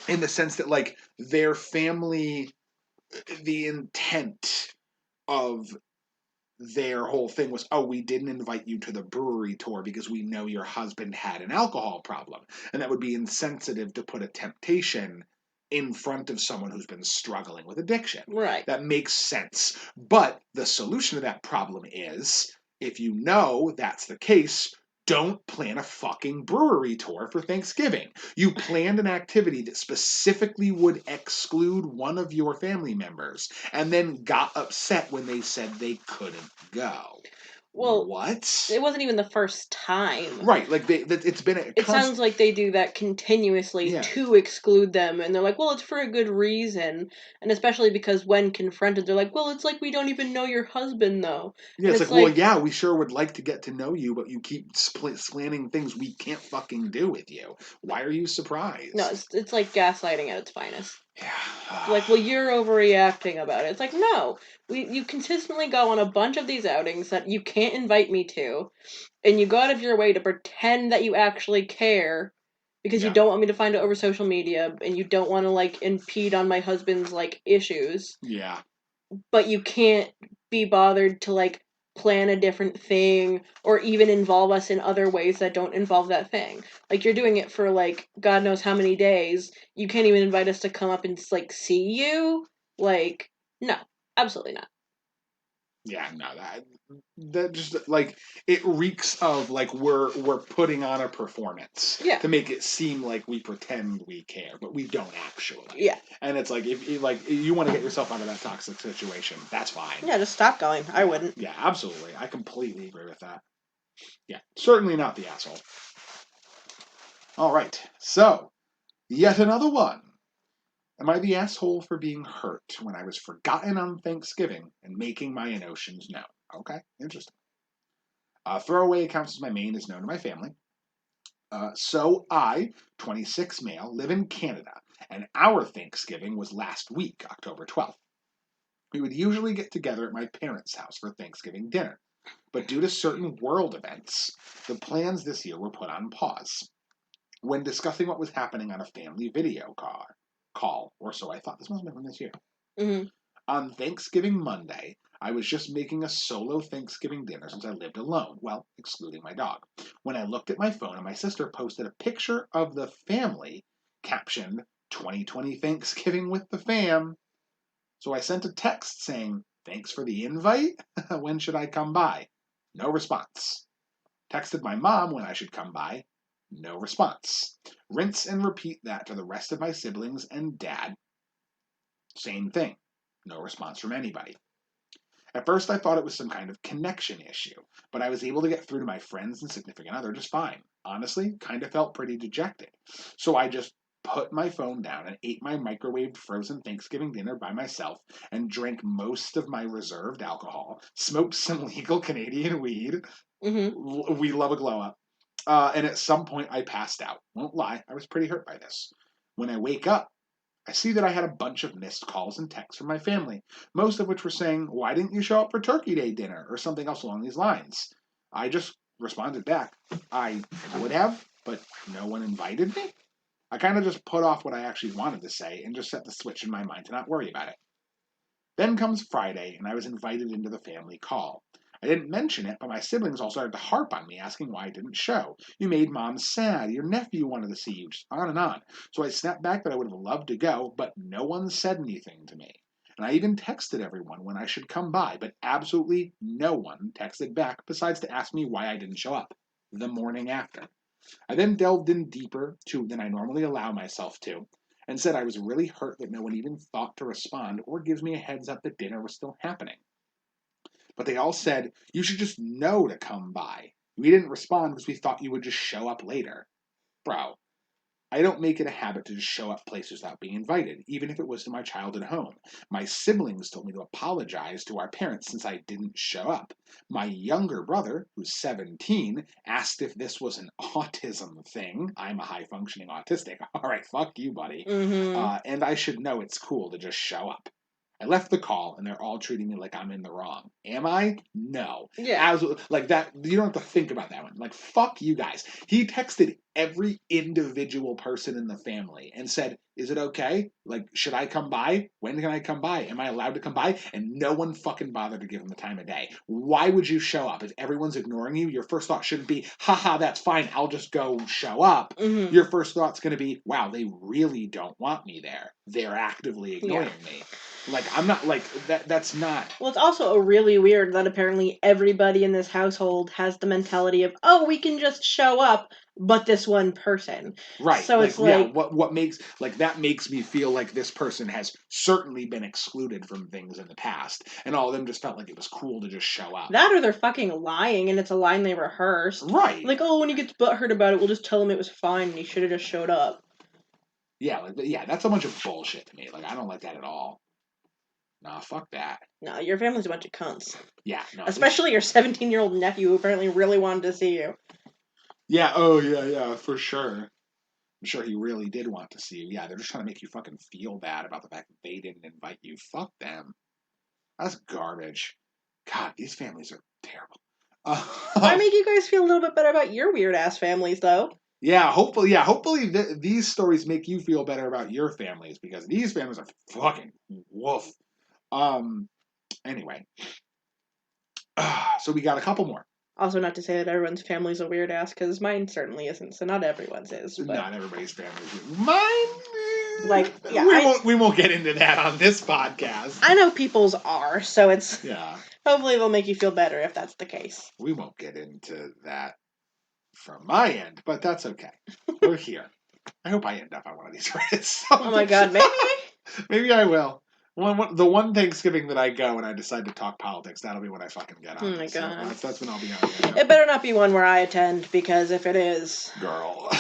In the sense that, their family, the intent of their whole thing was, oh, we didn't invite you to the brewery tour because we know your husband had an alcohol problem. And that would be insensitive to put a temptation in front of someone who's been struggling with addiction. Right. That makes sense. But the solution to that problem is, if you know that's the case, don't plan a fucking brewery tour for Thanksgiving. You planned an activity that specifically would exclude one of your family members and then got upset when they said they couldn't go. Well, what? It wasn't even the first time. Right, it's been a It sounds like they do that continuously to exclude them, and they're like, well, it's for a good reason. And especially because when confronted, they're like, well, it's like we don't even know your husband, though. Yeah, and it's like, well, yeah, we sure would like to get to know you, but you keep slanting things we can't fucking do with you. Why are you surprised? No, it's like gaslighting at its finest. Yeah. Like, well, you're overreacting about it. It's like, no, you consistently go on a bunch of these outings that you can't invite me to, and you go out of your way to pretend that you actually care because you don't want me to find it over social media, and you don't want to impede on my husband's issues. Yeah. But you can't be bothered to plan a different thing or even involve us in other ways that don't involve that thing. You're doing it for God knows how many days. You can't even invite us to come up and see you. No, absolutely not. Yeah, no, that just it reeks of we're putting on a performance to make it seem like we pretend we care, but we don't actually. Yeah. And it's like, if you want to get yourself out of that toxic situation, that's fine. Yeah, just stop going. I wouldn't. Yeah, absolutely. I completely agree with that. Yeah, certainly not the asshole. All right, so yet another one. Am I the asshole for being hurt when I was forgotten on Thanksgiving and making my emotions known? Okay, interesting. Throwaway accounts as my main is known to my family. So I, 26 male, live in Canada, and our Thanksgiving was last week, October 12th. We would usually get together at my parents' house for Thanksgiving dinner. But due to certain world events, the plans this year were put on pause. When discussing what was happening on a family video call, or so I thought, this must have been from this year. Mm-hmm. On Thanksgiving Monday, I was just making a solo Thanksgiving dinner since I lived alone, well, excluding my dog, when I looked at my phone and my sister posted a picture of the family captioned 2020 Thanksgiving with the fam. So I sent a text saying, "Thanks for the invite. When should I come by?" No response. Texted my mom when I should come by. No response. Rinse and repeat that to the rest of my siblings and dad. Same thing. No response from anybody. At first, I thought it was some kind of connection issue, but I was able to get through to my friends and significant other just fine. Honestly, kind of felt pretty dejected. So I just put my phone down and ate my microwaved frozen Thanksgiving dinner by myself and drank most of my reserved alcohol, smoked some legal Canadian weed. Mm-hmm. We love a glow up. And at some point, I passed out. Won't lie, I was pretty hurt by this. When I wake up, I see that I had a bunch of missed calls and texts from my family, most of which were saying, "Why didn't you show up for Turkey Day dinner?" or something else along these lines. I just responded back, "I would have, but no one invited me." I kind of just put off what I actually wanted to say and just set the switch in my mind to not worry about it. Then comes Friday, and I was invited into the family call. I didn't mention it, but my siblings all started to harp on me, asking why I didn't show. "You made Mom sad. Your nephew wanted to see you," just on and on. So I snapped back that I would have loved to go, but no one said anything to me. And I even texted everyone when I should come by, but absolutely no one texted back besides to ask me why I didn't show up the morning after. I then delved in deeper than I normally allow myself to, and said I was really hurt that no one even thought to respond or gives me a heads up that dinner was still happening. But they all said, "You should just know to come by. We didn't respond because we thought you would just show up later." Bro, I don't make it a habit to just show up places without being invited, even if it was to my childhood home. My siblings told me to apologize to our parents since I didn't show up. My younger brother, who's 17, asked if this was an autism thing. I'm a high-functioning autistic. All right, fuck you, buddy. Mm-hmm. And I should know it's cool to just show up. I left the call, and they're all treating me like I'm in the wrong. Am I? No. Yeah. Absolutely. Like that, you don't have to think about that one. Like, fuck you guys. He texted every individual person in the family and said, "Is it okay? Like, should I come by? When can I come by? Am I allowed to come by?" And no one fucking bothered to give him the time of day. Why would you show up? If everyone's ignoring you, your first thought shouldn't be, "Haha, that's fine. I'll just go show up." Mm-hmm. Your first thought's going to be, "Wow, they really don't want me there. They're actively ignoring me." Like, I'm not, like, that's not... Well, it's also really weird that apparently everybody in this household has the mentality of, "Oh, we can just show up," but this one person. Right. So like, it's like... Yeah, what makes... Like, that makes me feel like this person has certainly been excluded from things in the past, and all of them just felt like it was cool to just show up. That or they're fucking lying, and it's a line they rehearsed. Right. Like, "Oh, when he gets butthurt about it, we'll just tell him it was fine, and he should have just showed up." Yeah, that's a bunch of bullshit to me. Like, I don't like that at all. Nah, fuck that. No, your family's a bunch of cunts. Yeah, no. Especially your 17-year-old nephew who apparently really wanted to see you. Yeah, oh, yeah, for sure. I'm sure he really did want to see you. Yeah, they're just trying to make you fucking feel bad about the fact that they didn't invite you. Fuck them. That's garbage. God, these families are terrible. I make you guys feel a little bit better about your weird-ass families, though. Hopefully these stories make you feel better about your families, because these families are fucking woof. Anyway. So we got a couple more. Also, not to say that everyone's family's a weird ass, because mine certainly isn't, so not everyone's is. But... Not everybody's family is. Mine? Like, yeah. We won't get into that on this podcast. I know people's are, so it's... Yeah. Hopefully they'll make you feel better if that's the case. We won't get into that from my end, but that's okay. We're here. I hope I end up on one of these Reddits. Oh my god, maybe? Maybe I will. The one Thanksgiving that I go and I decide to talk politics, that'll be when I fucking get on. Oh my god. So that's when I'll be on. You know? It better not be one where I attend, because if it is... Girl.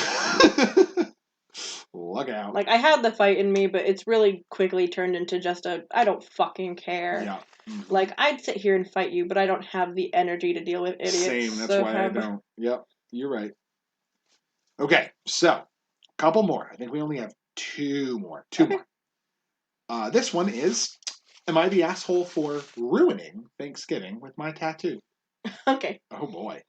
Look out. Like, I had the fight in me, but it's really quickly turned into just a, I don't fucking care. Yeah. Mm-hmm. Like, I'd sit here and fight you, but I don't have the energy to deal with idiots. Same, that's why I don't. Yep, you're right. Okay, so, couple more. I think we only have two more. Two more. This one is, am I the asshole for ruining Thanksgiving with my tattoo? Okay. Oh boy.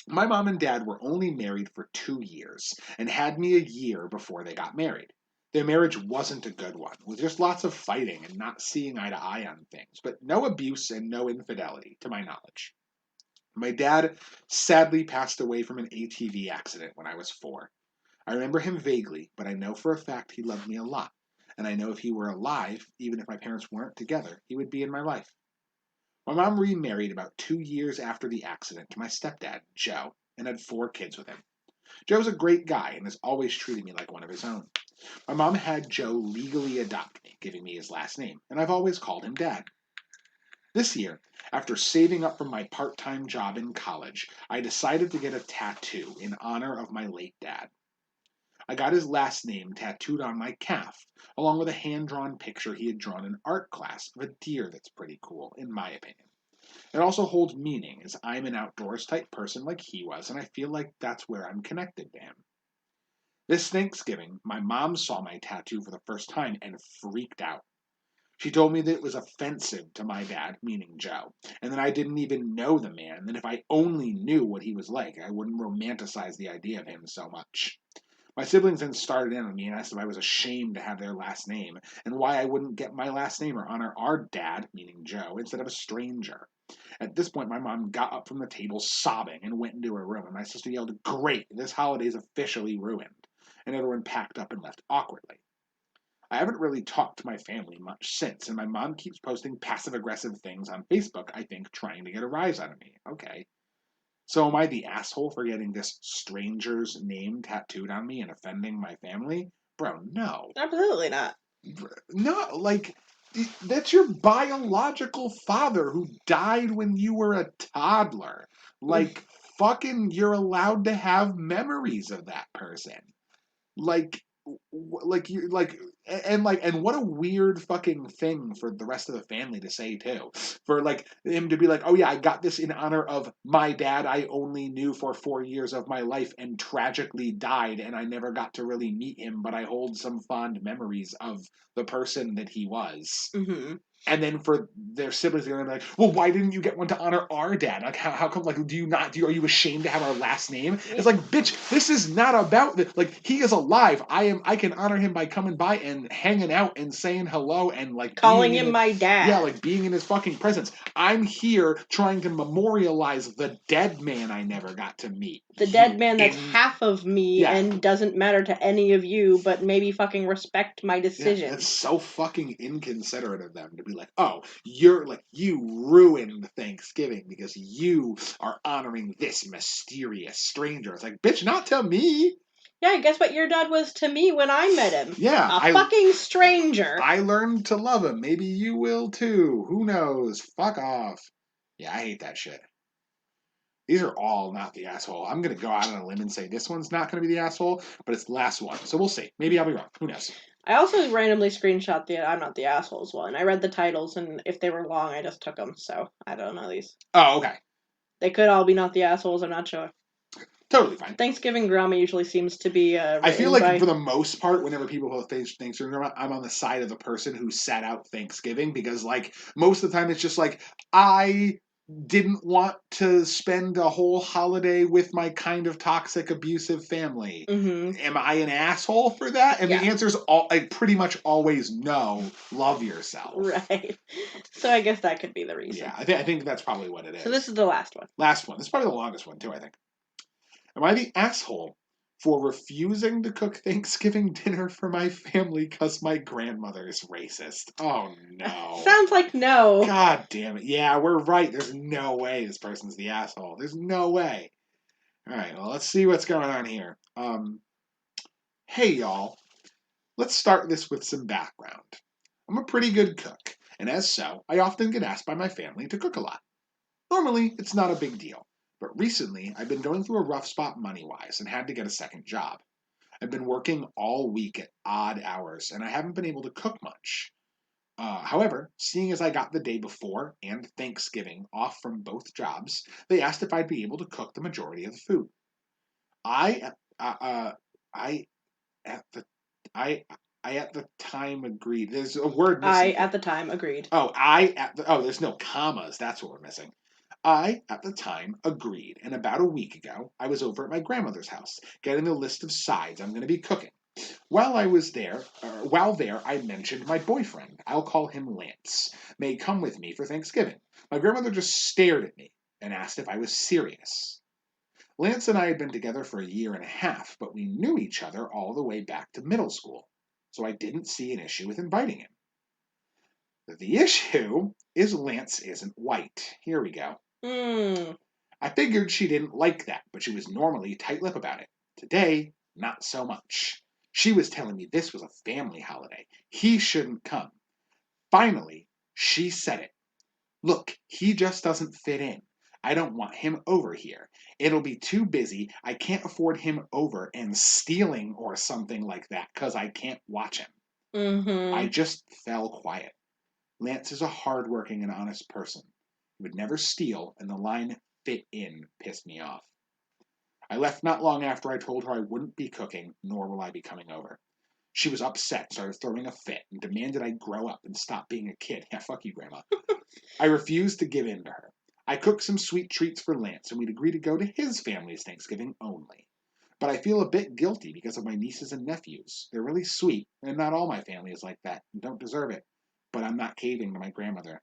My mom and dad were only married for 2 years and had me a year before they got married. Their marriage wasn't a good one, with just lots of fighting and not seeing eye to eye on things, but no abuse and no infidelity, to my knowledge. My dad sadly passed away from an ATV accident when I was 4. I remember him vaguely, but I know for a fact he loved me a lot, and I know if he were alive, even if my parents weren't together, he would be in my life. My mom remarried about 2 years after the accident to my stepdad, Joe, and had 4 kids with him. Joe's a great guy and has always treated me like one of his own. My mom had Joe legally adopt me, giving me his last name, and I've always called him Dad. This year, after saving up from my part-time job in college, I decided to get a tattoo in honor of my late dad. I got his last name tattooed on my calf, along with a hand-drawn picture he had drawn in art class of a deer that's pretty cool, in my opinion. It also holds meaning, as I'm an outdoors type person like he was, and I feel like that's where I'm connected to him. This Thanksgiving, my mom saw my tattoo for the first time and freaked out. She told me that it was offensive to my dad, meaning Joe, and that I didn't even know the man, and if I only knew what he was like, I wouldn't romanticize the idea of him so much. My siblings then started in on me and asked if I was ashamed to have their last name, and why I wouldn't get my last name or honor our dad, meaning Joe, instead of a stranger. At this point, my mom got up from the table sobbing and went into her room, and my sister yelled, "Great, this holiday's officially ruined," and everyone packed up and left awkwardly. I haven't really talked to my family much since, and my mom keeps posting passive-aggressive things on Facebook, I think, trying to get a rise out of me. Okay. So am I the asshole for getting this stranger's name tattooed on me and offending my family? Bro, no. Absolutely not. No, like, that's your biological father who died when you were a toddler. Like, fucking, you're allowed to have memories of that person. Like, and what a weird fucking thing for the rest of the family to say too, for like him to be like, oh yeah, I got this in honor of my dad I only knew for 4 years of my life and tragically died, and I never got to really meet him, but I hold some fond memories of the person that he was. Mm-hmm. And then for their siblings, they're gonna be like, "Well, why didn't you get one to honor our dad? Like, how come? Like, are you ashamed to have our last name?" It's like, bitch, this is not about the, like, he is alive. I can honor him by coming by and hanging out and saying hello and like Calling being in him it. my dad. Yeah, like being in his fucking presence. I'm here trying to memorialize the dead man I never got to meet. The dead man that's half of me and doesn't matter to any of you, but maybe fucking respect my decision. Yeah, that's so fucking inconsiderate of them to be like, oh, you ruined Thanksgiving because you are honoring this mysterious stranger. It's like, bitch, not to me. Yeah, guess what your dad was to me when I met him? Yeah. A fucking stranger. I learned to love him. Maybe you will too. Who knows? Fuck off. Yeah, I hate that shit. These are all not the asshole. I'm going to go out on a limb and say this one's not going to be the asshole, but it's the last one. So we'll see. Maybe I'll be wrong. Who knows? I also randomly screenshot the I'm not the assholes one. I read the titles, and if they were long, I just took them. So I don't know these. Oh, okay. They could all be not the assholes. I'm not sure. Totally fine. Thanksgiving drama usually seems to be. I feel like for the most part, whenever people post Thanksgiving drama, I'm on the side of the person who sat out Thanksgiving because, like, most of the time it's just like I didn't want to spend a whole holiday with my kind of toxic, abusive family. Mm-hmm. Am I an asshole for that? And the answer is pretty much always no. Love yourself. Right. So I guess that could be the reason. Yeah, I think that's probably what it is. So this is the last one. Last one. This is probably the longest one too, I think. Am I the asshole for refusing to cook Thanksgiving dinner for my family because my grandmother is racist? Oh, no. Sounds like no. God damn it. Yeah, we're right. There's no way this person's the asshole. There's no way. All right, well, let's see what's going on here. Hey, y'all. Let's start this with some background. I'm a pretty good cook, and as so, I often get asked by my family to cook a lot. Normally, it's not a big deal. But recently, I've been going through a rough spot money-wise and had to get a second job. I've been working all week at odd hours, and I haven't been able to cook much. However, seeing as I got the day before and Thanksgiving off from both jobs, they asked if I'd be able to cook the majority of the food. I at the I at the time agreed. There's a word missing. I at the time agreed. Oh, there's no commas. That's what we're missing. I, at the time, agreed, and about a week ago, I was over at my grandmother's house, getting the list of sides I'm going to be cooking. While there, I mentioned my boyfriend, I'll call him Lance, may come with me for Thanksgiving. My grandmother just stared at me and asked if I was serious. Lance and I had been together for a year and a half, but we knew each other all the way back to middle school, so I didn't see an issue with inviting him. The issue is Lance isn't white. Here we go. I figured she didn't like that, but she was normally tight-lipped about it. Today, not so much. She was telling me this was a family holiday. He shouldn't come. Finally, she said it. Look, he just doesn't fit in. I don't want him over here. It'll be too busy. I can't afford him over and stealing or something like that because I can't watch him. I just fell quiet. Lance is a hardworking and honest person. He would never steal, and the line "fit in" pissed me off. I left not long after I told her I wouldn't be cooking, nor will I be coming over. She was upset, started throwing a fit, and demanded I grow up and stop being a kid. Yeah, fuck you, Grandma. I refused to give in to her. I cooked some sweet treats for Lance, and we'd agree to go to his family's Thanksgiving only. But I feel a bit guilty because of my nieces and nephews. They're really sweet, and not all my family is like that, and don't deserve it. But I'm not caving to my grandmother.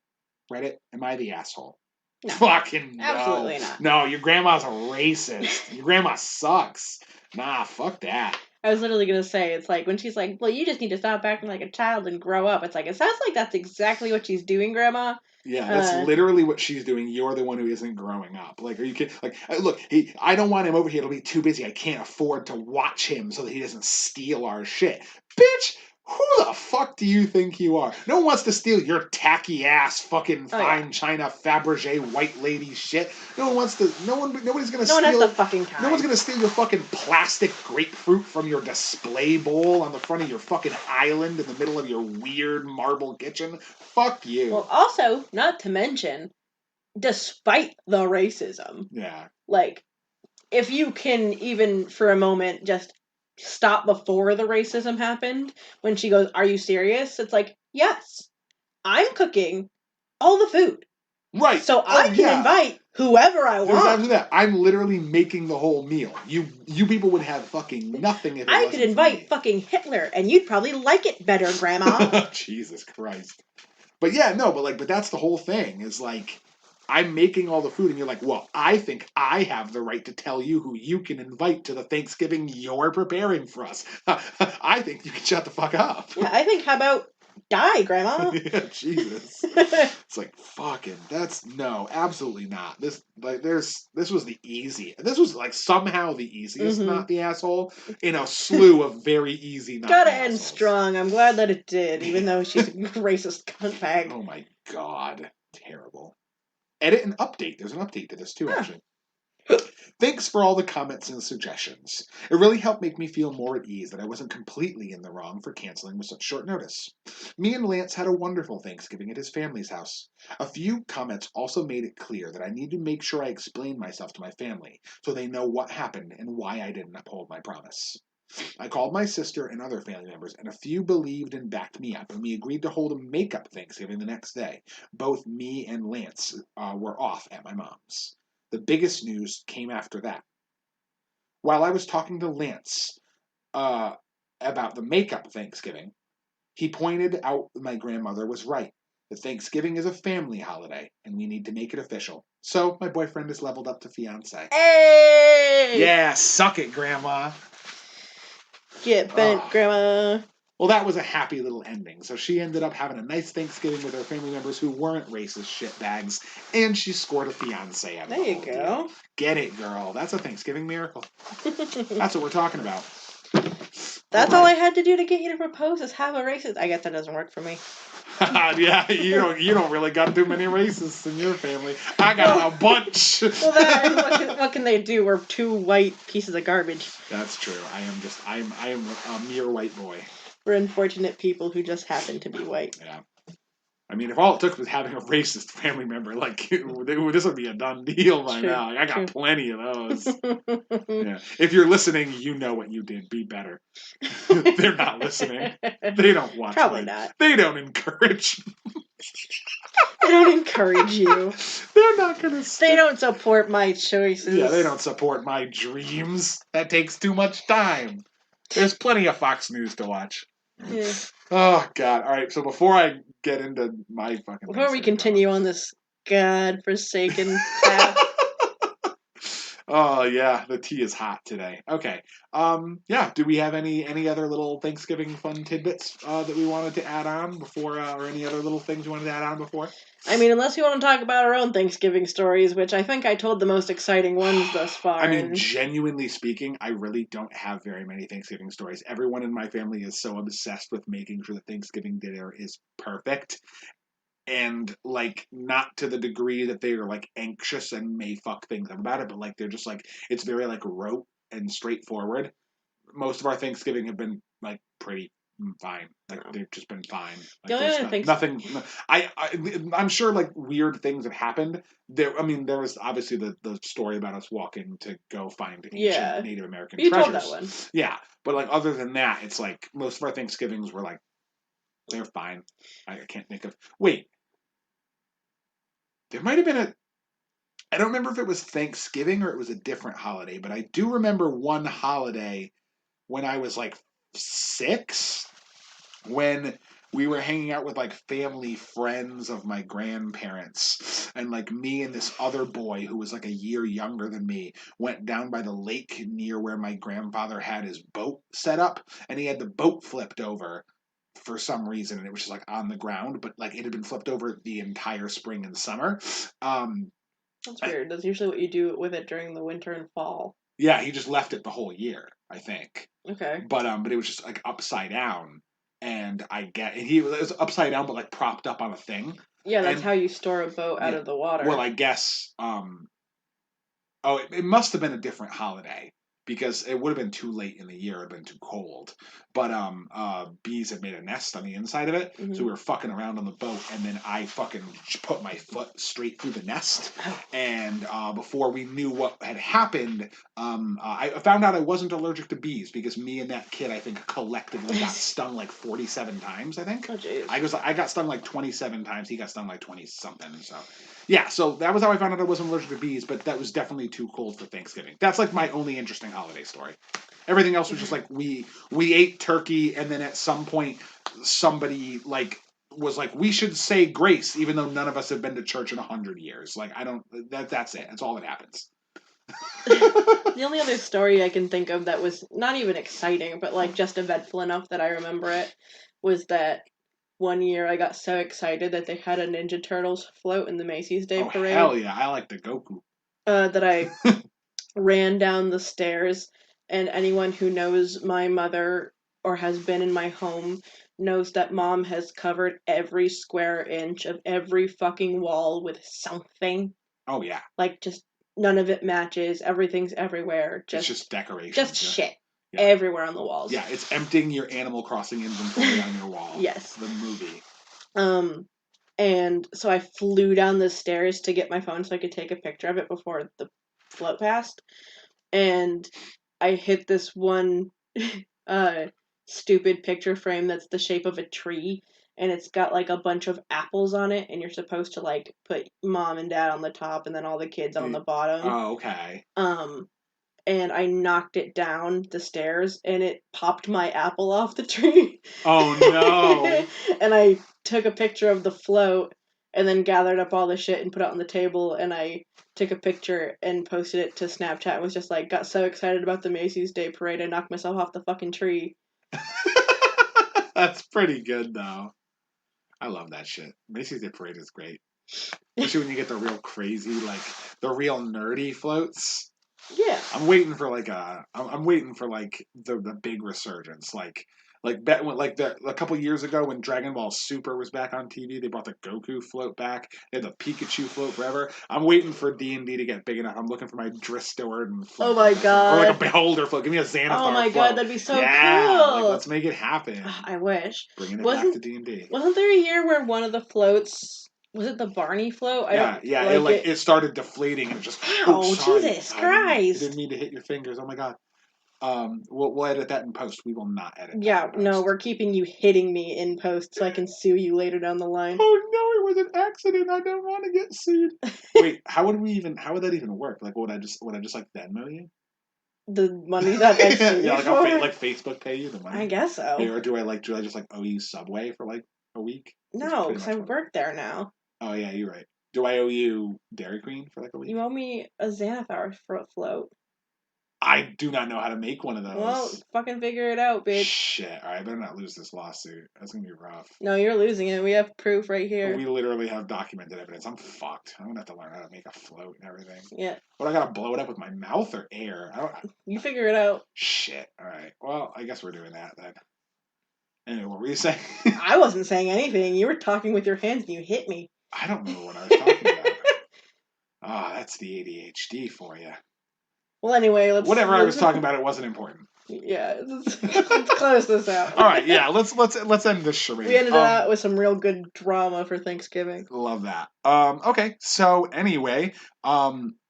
Reddit, am I the asshole? No, fucking no. Absolutely not. No, your grandma's a racist. Your grandma sucks. Nah, fuck that. I was literally going to say, it's like, when she's like, well, you just need to stop acting like a child and grow up. It's like, it sounds like that's exactly what she's doing, Grandma. Yeah, that's literally what she's doing. You're the one who isn't growing up. Like, are you kidding? Like, look, I don't want him over here. It'll be too busy. I can't afford to watch him so that he doesn't steal our shit. Bitch! Who the fuck do you think you are? No one wants to steal your tacky ass fucking fine China Fabergé white lady shit. No one wants to. Nobody's gonna steal. No one has the fucking time. No one's gonna steal your fucking plastic grapefruit from your display bowl on the front of your fucking island in the middle of your weird marble kitchen. Fuck you. Well, also, not to mention, despite the racism. Yeah. Like, if you can even for a moment just stop before the racism happened, when she goes, "Are you serious?" It's like, yes, I'm cooking all the food. Right. So I can invite whoever I want. After that, I'm literally making the whole meal. You people would have fucking nothing if it I could invite fucking Hitler, and you'd probably like it better, Grandma. Jesus Christ. But yeah, no, but that's the whole thing, is like, I'm making all the food, and you're like, well, I think I have the right to tell you who you can invite to the Thanksgiving you're preparing for us. I think you can shut the fuck up. Yeah, I think, how about die, Grandma? Yeah, Jesus. It's like, fucking, no, absolutely not. This was the easy. This was like somehow the easiest not the asshole in a slew of very easy not Gotta the end assholes. Strong. I'm glad that it did, even though she's a racist cuntbag. Oh my god. Terrible. Edit and update. There's an update to this too, actually. Thanks for all the comments and suggestions. It really helped make me feel more at ease that I wasn't completely in the wrong for canceling with such short notice. Me and Lance had a wonderful Thanksgiving at his family's house. A few comments also made it clear that I need to make sure I explain myself to my family so they know what happened and why I didn't uphold my promise. I called my sister and other family members, and a few believed and backed me up, and we agreed to hold a makeup Thanksgiving the next day. Both me and Lance were off at my mom's. The biggest news came after that. While I was talking to Lance about the makeup Thanksgiving, he pointed out my grandmother was right. The Thanksgiving is a family holiday, and we need to make it official. So my boyfriend is leveled up to fiancé. Hey! Yeah, suck it, Grandma. Get bent, Grandma. Well, that was a happy little ending. So she ended up having a nice Thanksgiving with her family members who weren't racist shitbags, and she scored a fiancé out of it. There you go. Deal. Get it, girl. That's a Thanksgiving miracle. That's what we're talking about. That's all I had to do to get you to propose, is have a racist. I guess that doesn't work for me. Yeah, you don't really got too many racists in your family. I got a bunch. Well, what can they do? We're two white pieces of garbage. That's true. I am a mere white boy. We're unfortunate people who just happen to be white. Yeah. I mean, if all it took was having a racist family member, like, this would be a done deal by now. Like, I got plenty of those. Yeah. If you're listening, you know what you did. Be better. They're not listening. They don't watch. Probably not. They don't encourage. I don't encourage you. They're not gonna. They don't support my choices. Yeah, they don't support my dreams. That takes too much time. There's plenty of Fox News to watch. Yeah. Oh God! All right, so before I get into my fucking, before we continue on this godforsaken path. Oh yeah, the tea is hot today. Okay. Yeah. Do we have any other little Thanksgiving fun tidbits that we wanted to add on before, or any other little things you wanted to add on before? I mean, unless you want to talk about our own Thanksgiving stories, which I think I told the most exciting ones thus far. I mean, genuinely speaking, I really don't have very many Thanksgiving stories. Everyone in my family is so obsessed with making sure the Thanksgiving dinner is perfect. And, like, not to the degree that they are, like, anxious and may fuck things up about it, but, like, they're just, like, it's very, like, rote and straightforward. Most of our Thanksgiving have been, like, pretty fine. Like, they've just been fine. Like, the only other thing... nothing... I'm sure, like, weird things have happened. There was obviously the story about us walking to go find ancient Native American treasures. Told that one. Yeah, but, like, other than that, it's, like, most of our Thanksgivings were, like, they're fine. I can't think of... Wait. There might have been I don't remember if it was Thanksgiving or it was a different holiday, but I do remember one holiday when I was like 6, when we were hanging out with like family friends of my grandparents, and like me and this other boy who was like a year younger than me went down by the lake near where my grandfather had his boat set up, and he had the boat flipped over for some reason, and it was just like on the ground, but like it had been flipped over the entire spring and summer. That's weird. That's usually what you do with it during the winter and fall. Yeah, he just left it the whole year, I think. Okay. But it was just like upside down, and it was upside down, but like propped up on a thing. Yeah, that's how you store a boat out of the water. Well, I guess. It must have been a different holiday, because it would have been too late in the year. It would have been too cold. But bees had made a nest on the inside of it, so we were fucking around on the boat, and then I fucking put my foot straight through the nest, and before we knew what had happened, I found out I wasn't allergic to bees, because me and that kid, I think, collectively got stung like 47 times, I think. Oh, jeez. I got stung like 27 times, he got stung like 20-something, so... Yeah, so that was how I found out I wasn't allergic to bees, but that was definitely too cold for Thanksgiving. That's like my only interesting holiday story. Everything else was just like we ate turkey, and then at some point somebody like was like, we should say grace, even though none of us have been to church in 100 years. Like, that's it. That's all that happens. The only other story I can think of that was not even exciting, but like just eventful enough that I remember it, was that one year I got so excited that they had a Ninja Turtles float in the Macy's Day Parade. Hell yeah, I like the Goku. That I ran down the stairs, and anyone who knows my mother or has been in my home knows that Mom has covered every square inch of every fucking wall with something. Oh yeah. Like, just none of it matches. Everything's everywhere. It's just decoration. Just shit. Yeah. Everywhere on the walls. Yeah, it's emptying your Animal Crossing inventory on your wall. Yes. The movie. And so I flew down the stairs to get my phone so I could take a picture of it before the float passed. And I hit this one stupid picture frame that's the shape of a tree, and it's got like a bunch of apples on it, and you're supposed to like put Mom and Dad on the top and then all the kids on the bottom. Oh, okay. And I knocked it down the stairs, and it popped my apple off the tree. Oh, no. And I took a picture of the float, and then gathered up all the shit and put it on the table, and I took a picture and posted it to Snapchat. It was just like, got so excited about the Macy's Day Parade, I knocked myself off the fucking tree. That's pretty good, though. I love that shit. Macy's Day Parade is great. Especially when you get the real crazy, like, the real nerdy floats. Yeah. I'm waiting for the big resurgence. A couple years ago when Dragon Ball Super was back on TV, they brought the Goku float back. They had the Pikachu float forever. I'm waiting for D&D to get big enough. I'm looking for my Dristord float. Oh my god. Or like a Beholder float. Give me a Xanathar float. Oh my god, that'd be so cool. Like, let's make it happen. I wish. Bringing it back to D&D. Wasn't there a year where one of the floats... Was it the Barney float? It started deflating and it just... Ow, Jesus Christ! I didn't mean to hit your fingers. Oh my god. We'll edit that in post. We will not edit. Yeah, no, we're keeping you hitting me in post so I can sue you later down the line. Oh no, it was an accident. I don't want to get sued. Wait, how would that even work? Like, would I just like Venmo you? The money that I sued you for? Like Facebook pay you the money. I guess so. Or do I just like owe you Subway for like a week? No, because I work there now. Oh yeah, you're right. Do I owe you Dairy Queen for like a week? You owe me a Xanathar float. I do not know how to make one of those. Well, fucking figure it out, bitch. Shit. Alright, I better not lose this lawsuit. That's gonna be rough. No, you're losing it. We have proof right here. We literally have documented evidence. I'm fucked. I'm gonna have to learn how to make a float and everything. Yeah. But I gotta blow it up with my mouth or air? You figure it out. Shit. Alright. Well, I guess we're doing that then. Anyway, what were you saying? I wasn't saying anything. You were talking with your hands and you hit me. I don't remember what I was talking about. That's the ADHD for you. Well, anyway, whatever I was talking about, it wasn't important. Yeah, let's close this out. All right, yeah, let's end this charade. We ended out with some real good drama for Thanksgiving. Love that. Okay, so anyway,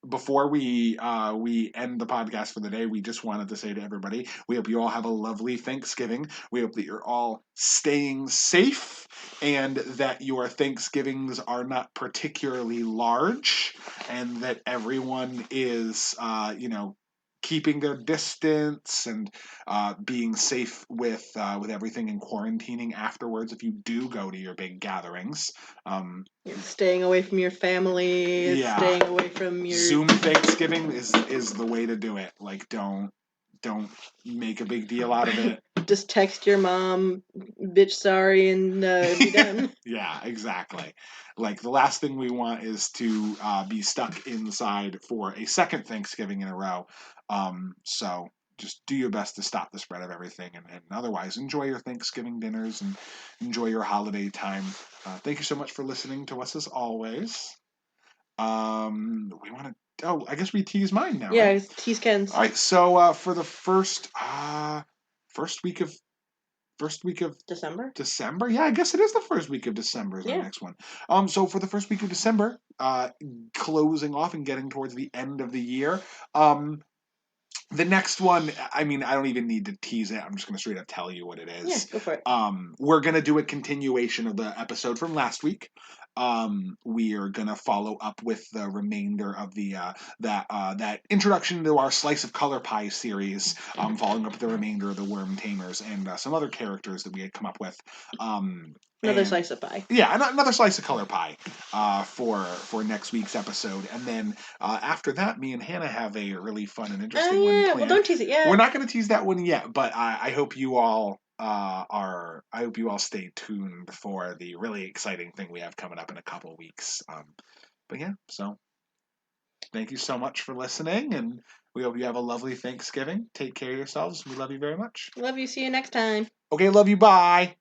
before we end the podcast for the day, we just wanted to say to everybody, we hope you all have a lovely Thanksgiving. We hope that you're all staying safe and that your Thanksgivings are not particularly large and that everyone is, keeping their distance and being safe with everything and quarantining afterwards if you do go to your big gatherings. Staying away from your family, staying away from your... Zoom Thanksgiving is the way to do it. Like, don't make a big deal out of it. Just text your mom, bitch, sorry, and be done. Yeah, exactly. Like, the last thing we want is to be stuck inside for a second Thanksgiving in a row. So just do your best to stop the spread of everything, and otherwise enjoy your Thanksgiving dinners and enjoy your holiday time. Thank you so much for listening to us as always. We want to... Oh, I guess we tease mine now. Yeah, right? Tease Ken's. All right, so for the first week of December? Yeah, I guess it is the first week of December is our next one. So for the first week of December, closing off and getting towards the end of the year, the next one, I mean, I don't even need to tease it. I'm just going to straight up tell you what it is. Yeah, go for it. We're going to do a continuation of the episode from last week. We are going to follow up with the remainder of the that introduction to our Slice of Color Pie series, following up with the remainder of the Worm Tamers and some other characters that we had come up with. Another slice of pie. Yeah, another slice of color pie for next week's episode. And then after that, me and Hannah have a really fun and interesting one planned. Well, don't tease it yet. We're not going to tease that one yet, but I hope you all stay tuned for the really exciting thing we have coming up in a couple of weeks. But yeah, so thank you so much for listening, and we hope you have a lovely Thanksgiving. Take care of yourselves. We love you very much. Love you. See you next time. Okay, love you. Bye.